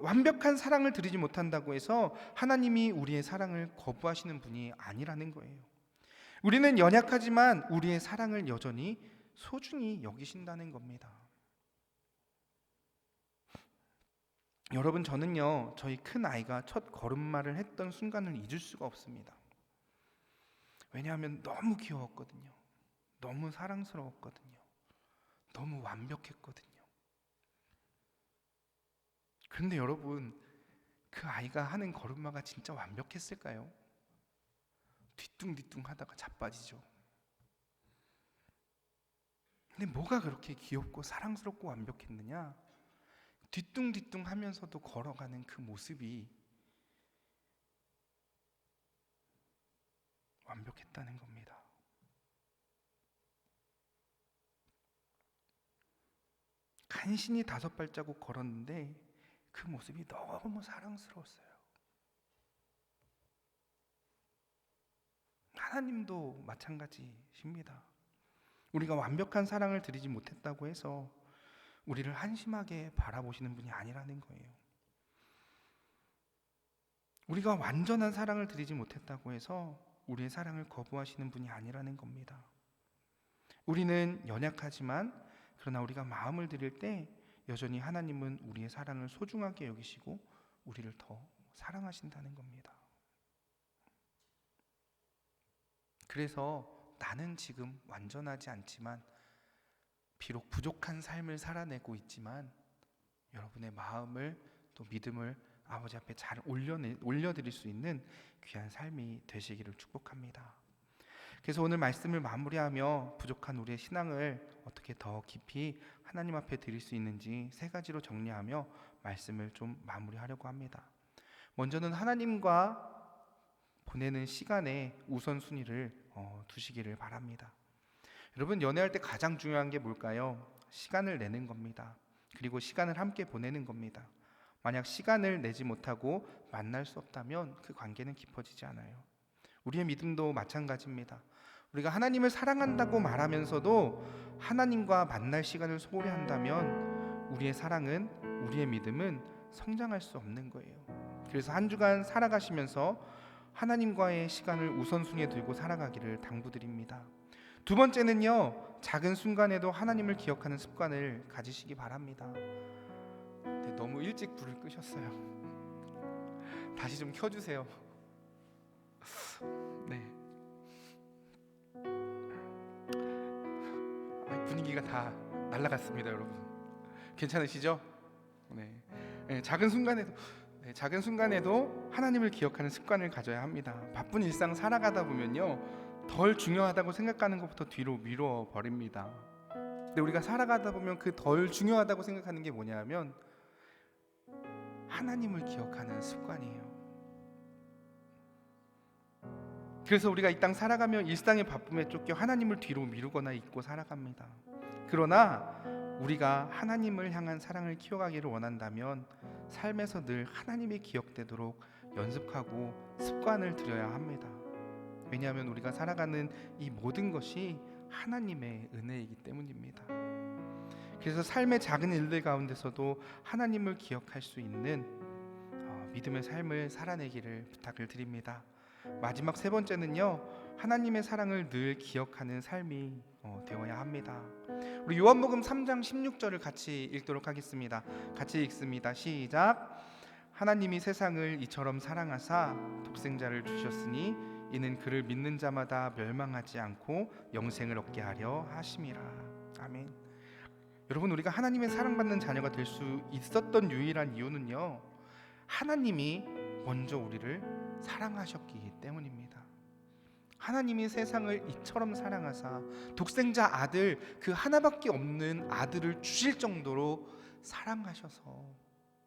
완벽한 사랑을 드리지 못한다고 해서 하나님이 우리의 사랑을 거부하시는 분이 아니라는 거예요. 우리는 연약하지만 우리의 사랑을 여전히 소중히 여기신다는 겁니다. 여러분, 저는요, 저희 큰 아이가 첫 걸음마를 했던 순간을 잊을 수가 없습니다. 왜냐하면 너무 귀여웠거든요. 너무 사랑스러웠거든요. 너무 완벽했거든요. 그런데 여러분, 그 아이가 하는 걸음마가 진짜 완벽했을까요? 뒤뚱뒤뚱 하다가 자빠지죠. 근데 뭐가 그렇게 귀엽고 사랑스럽고 완벽했느냐? 뒤뚱뒤뚱 하면서도 걸어가는 그 모습이 완벽했다는 겁니다. 간신히 5발자국 걸었는데 그 모습이 너무 사랑스러웠어요. 하나님도 마찬가지십니다. 우리가 완벽한 사랑을 드리지 못했다고 해서 우리를 한심하게 바라보시는 분이 아니라는 거예요. 우리가 완전한 사랑을 드리지 못했다고 해서 우리의 사랑을 거부하시는 분이 아니라는 겁니다. 우리는 연약하지만 그러나 우리가 마음을 드릴 때 여전히 하나님은 우리의 사랑을 소중하게 여기시고 우리를 더 사랑하신다는 겁니다. 그래서 나는 지금 완전하지 않지만 비록 부족한 삶을 살아내고 있지만 여러분의 마음을 또 믿음을 아버지 앞에 잘 올려드릴 수 있는 귀한 삶이 되시기를 축복합니다. 그래서 오늘 말씀을 마무리하며 부족한 우리의 신앙을 어떻게 더 깊이 하나님 앞에 드릴 수 있는지 3가지로 정리하며 말씀을 좀 마무리하려고 합니다. 먼저는 하나님과 보내는 시간에 우선순위를 두시기를 바랍니다. 여러분, 연애할 때 가장 중요한 게 뭘까요? 시간을 내는 겁니다. 그리고 시간을 함께 보내는 겁니다. 만약 시간을 내지 못하고 만날 수 없다면 그 관계는 깊어지지 않아요. 우리의 믿음도 마찬가지입니다. 우리가 하나님을 사랑한다고 말하면서도 하나님과 만날 시간을 소홀히 한다면 우리의 사랑은, 우리의 믿음은 성장할 수 없는 거예요. 그래서 한 주간 살아가시면서 하나님과의 시간을 우선순위에 두고 살아가기를 당부드립니다. 2번째는요, 작은 순간에도 하나님을 기억하는 습관을 가지시기 바랍니다. 네, 너무 일찍 불을 끄셨어요. 다시 좀 켜주세요. 네. 분위기가 다 날아갔습니다, 여러분. 괜찮으시죠? 네. 작은 순간에도 하나님을 기억하는 습관을 가져야 합니다. 바쁜 일상 살아가다 보면요, 덜 중요하다고 생각하는 것부터 뒤로 미뤄 버립니다. 근데 우리가 살아가다 보면 그 덜 중요하다고 생각하는 게 뭐냐면 하나님을 기억하는 습관이에요. 그래서 우리가 이 땅 살아가며 일상의 바쁨에 쫓겨 하나님을 뒤로 미루거나 잊고 살아갑니다. 그러나 우리가 하나님을 향한 사랑을 키워가기를 원한다면 삶에서 늘 하나님이 기억되도록 연습하고 습관을 들여야 합니다. 왜냐하면 우리가 살아가는 이 모든 것이 하나님의 은혜이기 때문입니다. 그래서 삶의 작은 일들 가운데서도 하나님을 기억할 수 있는 믿음의 삶을 살아내기를 부탁을 드립니다. 마지막 3번째는요, 하나님의 사랑을 늘 기억하는 삶이 되어야 합니다. 우리 요한복음 3장 16절을 같이 읽도록 하겠습니다. 같이 읽습니다. 시작. 하나님이 세상을 이처럼 사랑하사 독생자를 주셨으니 이는 그를 믿는 자마다 멸망하지 않고 영생을 얻게 하려 하심이라. 아멘. 여러분, 우리가 하나님의 사랑받는 자녀가 될 수 있었던 유일한 이유는요, 하나님이 먼저 우리를 사랑하셨기 때문입니다. 하나님이 세상을 이처럼 사랑하사 독생자 아들, 그 하나밖에 없는 아들을 주실 정도로 사랑하셔서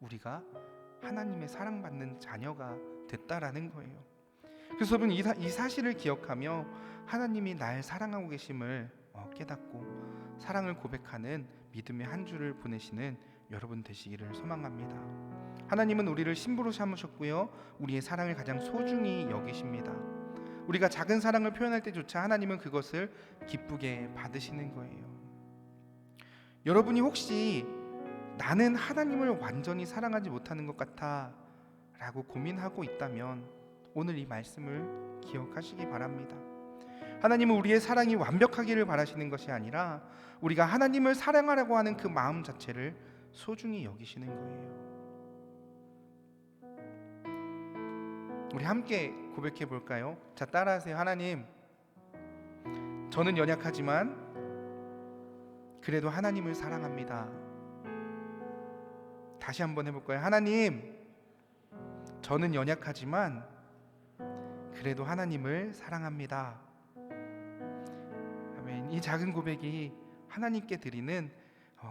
우리가 하나님의 사랑받는 자녀가 됐다라는 거예요. 그래서 여러분, 이 사실을 기억하며 하나님이 날 사랑하고 계심을 깨닫고 사랑을 고백하는 믿음의 한 주를 보내시는 여러분 되시기를 소망합니다. 하나님은 우리를 신부로 삼으셨고요, 우리의 사랑을 가장 소중히 여기십니다. 우리가 작은 사랑을 표현할 때조차 하나님은 그것을 기쁘게 받으시는 거예요. 여러분이 혹시 나는 하나님을 완전히 사랑하지 못하는 것 같아 라고 고민하고 있다면 오늘 이 말씀을 기억하시기 바랍니다. 하나님은 우리의 사랑이 완벽하기를 바라시는 것이 아니라 우리가 하나님을 사랑하려고 하는 그 마음 자체를 소중히 여기시는 거예요. 우리 함께 고백해 볼까요? 자, 따라하세요. 하나님, 저는 연약하지만 그래도 하나님을 사랑합니다. 다시 한번 해볼까요? 하나님, 저는 연약하지만 그래도 하나님을 사랑합니다. 아멘. 이 작은 고백이 하나님께 드리는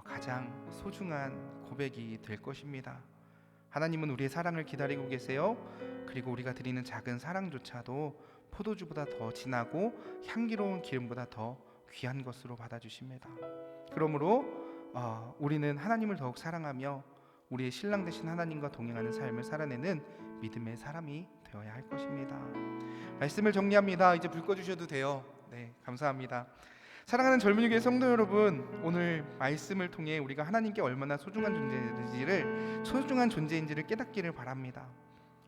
가장 소중한 고백이 될 것입니다. 하나님은 우리의 사랑을 기다리고 계세요. 그리고 우리가 드리는 작은 사랑조차도 포도주보다 더 진하고 향기로운 기름보다 더 귀한 것으로 받아주십니다. 그러므로 우리는 하나님을 더욱 사랑하며 우리의 신랑 되신 하나님과 동행하는 삶을 살아내는 믿음의 사람이 되어야 할 것입니다. 말씀을 정리합니다. 이제 불 꺼주셔도 돼요. 네, 감사합니다. 사랑하는 젊은이 교회 성도 여러분, 오늘 말씀을 통해 우리가 하나님께 얼마나 소중한 존재인지를 깨닫기를 바랍니다.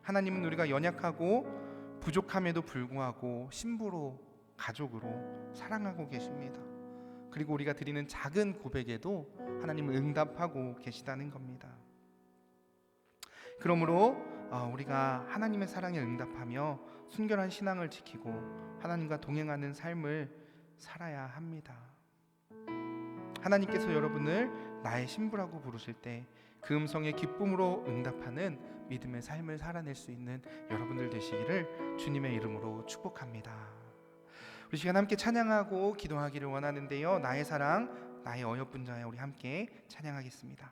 하나님은 우리가 연약하고 부족함에도 불구하고 신부로, 가족으로 사랑하고 계십니다. 그리고 우리가 드리는 작은 고백에도 하나님은 응답하고 계시다는 겁니다. 그러므로 우리가 하나님의 사랑에 응답하며 순결한 신앙을 지키고 하나님과 동행하는 삶을 살아야 합니다. 하나님께서 여러분을 나의 신부라고 부르실 때 그 음성의 기쁨으로 응답하는 믿음의 삶을 살아낼 수 있는 여러분들 되시기를 주님의 이름으로 축복합니다. 우리 시간 함께 찬양하고 기도하기를 원하는데요, 나의 사랑 나의 어여쁜 자야, 우리 함께 찬양하겠습니다.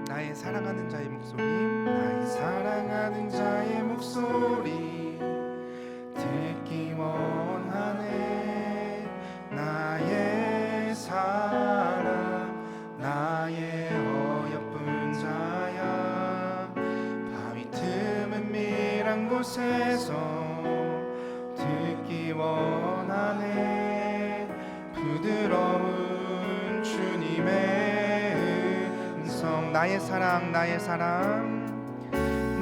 나의 사랑하는 자의 목소리, 나의 사랑하는 자의 목소리 듣기 원하네. 나의 사랑 나의 어여쁜 자야, 바위 틈은 밀한 곳에서 듣기 원하네. 부드러운 주님의 음성, 나의 사랑 나의 사랑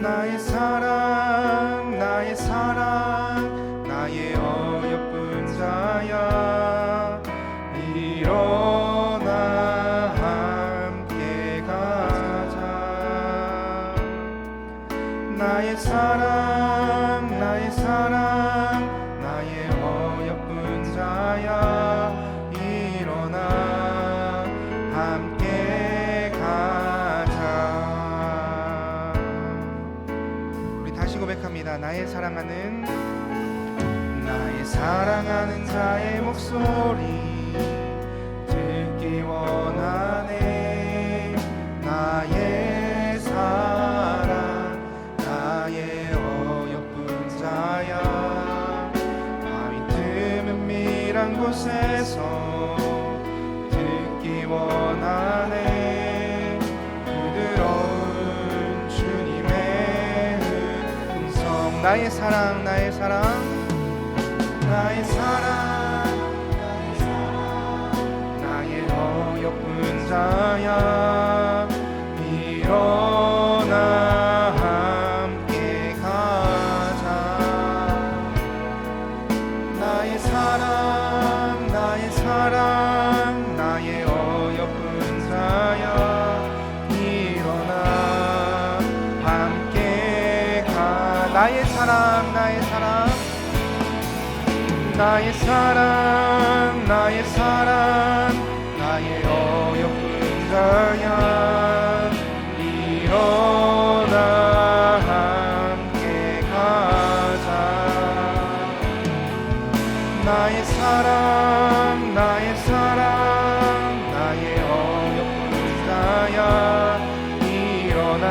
나의 사랑 나의 사랑 나의 어여쁜 자야, 일어나 함께 가자. 나의 사랑 나의 사랑 나의 어여쁜 자야, 일어나 함께 가자. 우리 다시 고백합니다. 나의 사랑하는 자의 목소리 듣기 원하네. 나의 사랑 나의 어여쁜 자야, 바위 틈은 밀한 곳에서 듣기 원하네. 부드러운 주님의 음성, 나의 사랑 나의 사랑 나의 사랑 나의 어여쁜 자야, 일어나 함께 가자. 나의 사랑 나의 어여쁜 자야, 일어나 함께 가. 나의 사랑 나의 사랑 나의 사랑 나의 어여쁜 자야, 일어나 함께 가자. 나의 사랑 나의 어여쁜 자야, 일어나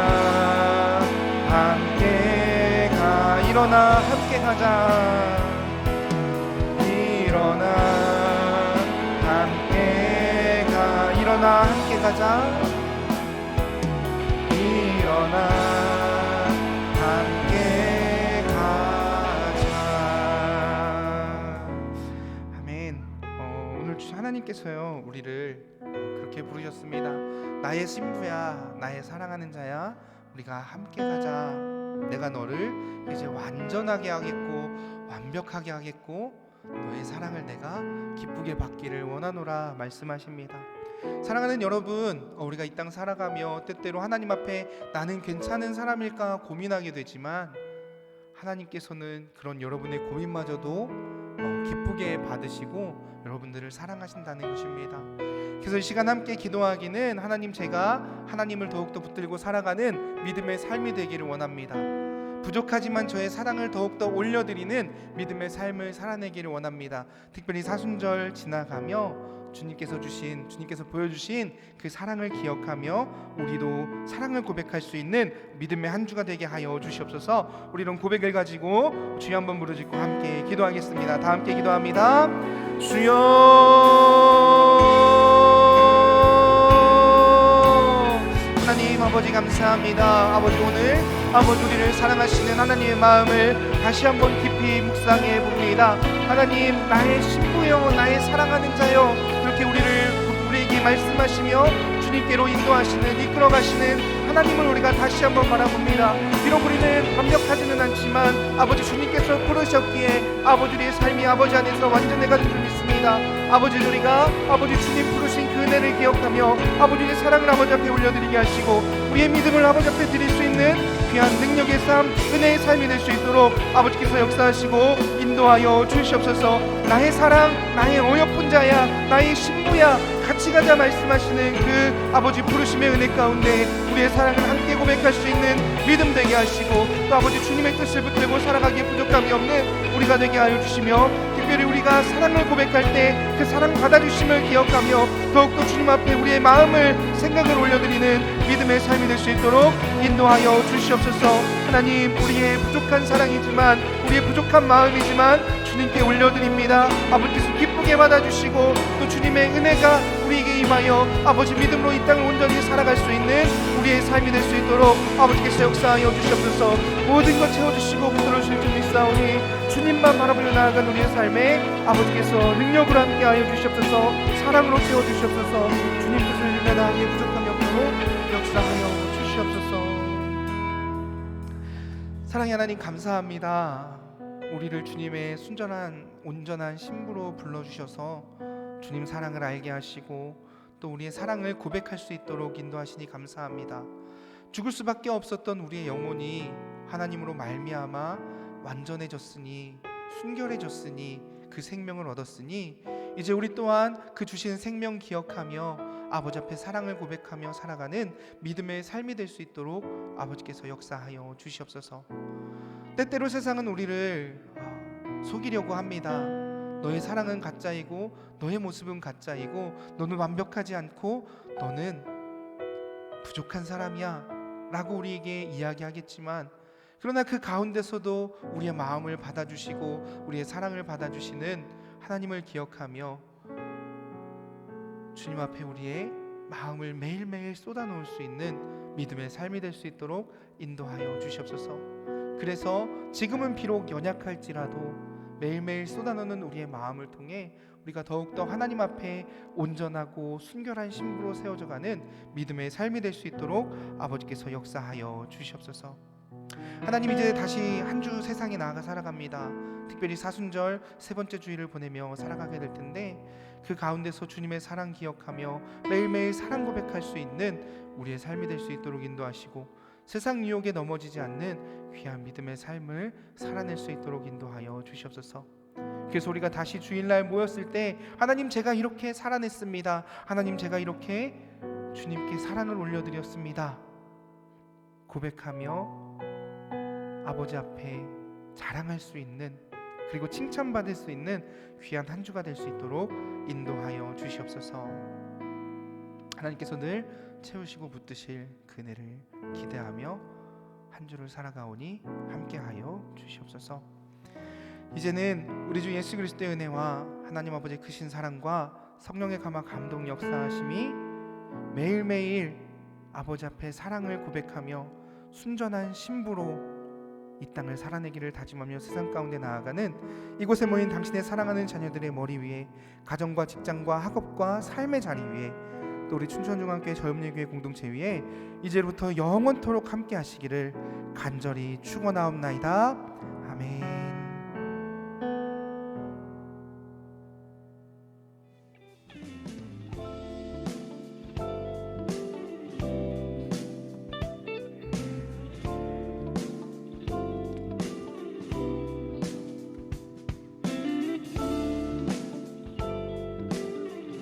함께 가. 일어나 함께 가자. 일어나 함께 가. 일어나 함께 가자. 일어나 함께 가자. 아멘. 오늘 하나님께서요 우리를 그렇게 부르셨습니다. 나의 신부야, 나의 사랑하는 자야, 우리가 함께 가자. 내가 너를 이제 완전하게 하겠고 완벽하게 하겠고 너의 사랑을 내가 기쁘게 받기를 원하노라 말씀하십니다. 사랑하는 여러분, 우리가 이 땅 살아가며 때때로 하나님 앞에 나는 괜찮은 사람일까 고민하게 되지만 하나님께서는 그런 여러분의 고민마저도 기쁘게 받으시고 여러분들을 사랑하신다는 것입니다. 그래서 이 시간 함께 기도하기는 하나님, 제가 하나님을 더욱더 붙들고 살아가는 믿음의 삶이 되기를 원합니다. 부족하지만 저의 사랑을 더욱더 올려드리는 믿음의 삶을 살아내기를 원합니다. 특별히 사순절 지나가며 주님께서 보여주신 그 사랑을 기억하며 우리도 사랑을 고백할 수 있는 믿음의 한 주가 되게 하여 주시옵소서. 우리 이런 고백을 가지고 주여 한번 부르짖고 함께 기도하겠습니다. 다 함께 기도합니다. 주여 하나님 아버지 감사합니다. 아버지, 오늘 아버지 우리를 사랑하시는 하나님의 마음을 다시 한번 깊이 묵상해 봅니다. 하나님, 나의 신부여, 나의 사랑하는 자여, 이렇게 우리에게 말씀하시며 주님 주님께로 인도하시는 이끌어가시는 하나님을 우리가 다시 한번 바라봅니다. 비록 우리는 완벽하지는 않지만 아버지 주님께서 부르셨기에 아버지 우리의 삶이 아버지 안에서 완전해가는 줄 믿습니다. 아버지 우리가 아버지 주님 부르신 그 은혜를 기억하며 아버지의 사랑을 아버지 앞에 올려드리게 하시고 우리의 믿음을 아버지 앞에 드릴 수 있는 귀한 능력의 삶, 은혜의 삶이 될 수 있도록 아버지께서 역사하시고 인도하여 주시옵소서. 나의 사랑, 나의 어여쁜 자야, 나의 신부야, 같이 가자 말씀하시는 그 아버지 부르심의 은혜 가운데 우리의 사랑을 함께 고백할 수 있는 믿음 되게 하시고 또 아버지 주님의 뜻을 붙들고 살아가기에 부족함이 없는 우리가 되게 하여 주시며 특별히 우리가 사랑을 고백할 때 그 사랑 받아주심을 기억하며 더욱더 주님 앞에 우리의 마음을 생각을 올려드리는 믿음의 삶이 될 수 있도록 인도하여 주시옵소서. 하나님, 우리의 부족한 사랑이지만 우리의 부족한 마음이지만 주님께 올려드립니다. 아버지께서 기쁘게 받아주시고 또 주님의 은혜가 우리에게 임하여 아버지 믿음으로 이 땅을 온전히 살아갈 수 있는 우리의 삶이 될 수 있도록 아버지께서 역사하여 주시옵소서. 모든 것 채워주시고 붙들어주실 줄 믿사오니 주님만 바라보며 나아간 우리의 삶에 아버지께서 능력으로 함께하여 주시옵소서. 사랑으로 채워주시옵소서. 주님 뜻을 일어나기에 부족함이 없도록 역사하여 주시옵소서. 사랑의 하나님, 감사합니다. 우리를 주님의 순전한 온전한 신부로 불러주셔서 주님 사랑을 알게 하시고 또 우리의 사랑을 고백할 수 있도록 인도하시니 감사합니다. 죽을 수밖에 없었던 우리의 영혼이 하나님으로 말미암아 완전해졌으니 순결해졌으니 그 생명을 얻었으니 이제 우리 또한 그 주신 생명 기억하며 아버지 앞에 사랑을 고백하며 살아가는 믿음의 삶이 될 수 있도록 아버지께서 역사하여 주시옵소서. 때때로 세상은 우리를 속이려고 합니다. 너의 사랑은 가짜이고 너의 모습은 가짜이고 너는 완벽하지 않고 너는 부족한 사람이야 라고 우리에게 이야기하겠지만 그러나 그 가운데서도 우리의 마음을 받아주시고 우리의 사랑을 받아주시는 하나님을 기억하며 주님 앞에 우리의 마음을 매일매일 쏟아놓을 수 있는 믿음의 삶이 될 수 있도록 인도하여 주시옵소서. 그래서 지금은 비록 연약할지라도 매일매일 쏟아놓는 우리의 마음을 통해 우리가 더욱더 하나님 앞에 온전하고 순결한 신부로 세워져가는 믿음의 삶이 될 수 있도록 아버지께서 역사하여 주시옵소서. 하나님, 이제 다시 한 주 세상에 나아가 살아갑니다. 특별히 사순절 세 번째 주일을 보내며 살아가게 될 텐데 그 가운데서 주님의 사랑 기억하며 매일매일 사랑 고백할 수 있는 우리의 삶이 될 수 있도록 인도하시고 세상 유혹에 넘어지지 않는 귀한 믿음의 삶을 살아낼 수 있도록 인도하여 주시옵소서. 그래서 우리가 다시 주일날 모였을 때 하나님, 제가 이렇게 살아냈습니다. 하나님, 제가 이렇게 주님께 사랑을 올려드렸습니다. 고백하며 아버지 앞에 자랑할 수 있는 그리고 칭찬받을 수 있는 귀한 한 주가 될 수 있도록 인도하여 주시옵소서. 하나님께서 늘 채우시고 붙드실 그 은혜를 기대하며 한 주를 살아가오니 함께하여 주시옵소서. 이제는 우리 주 예수 그리스도의 은혜와 하나님 아버지의 크신 사랑과 성령의 감화 감동 역사하심이 매일매일 아버지 앞에 사랑을 고백하며 순전한 신부로 이 땅을 살아내기를 다짐하며 세상 가운데 나아가는 이곳에 모인 당신의 사랑하는 자녀들의 머리 위에 가정과 직장과 학업과 삶의 자리 위에 또 우리 춘천중앙교회 젊은이교회 공동체 위에 이제부터 영원토록 함께 하시기를 간절히 축원하옵나이다. 아멘.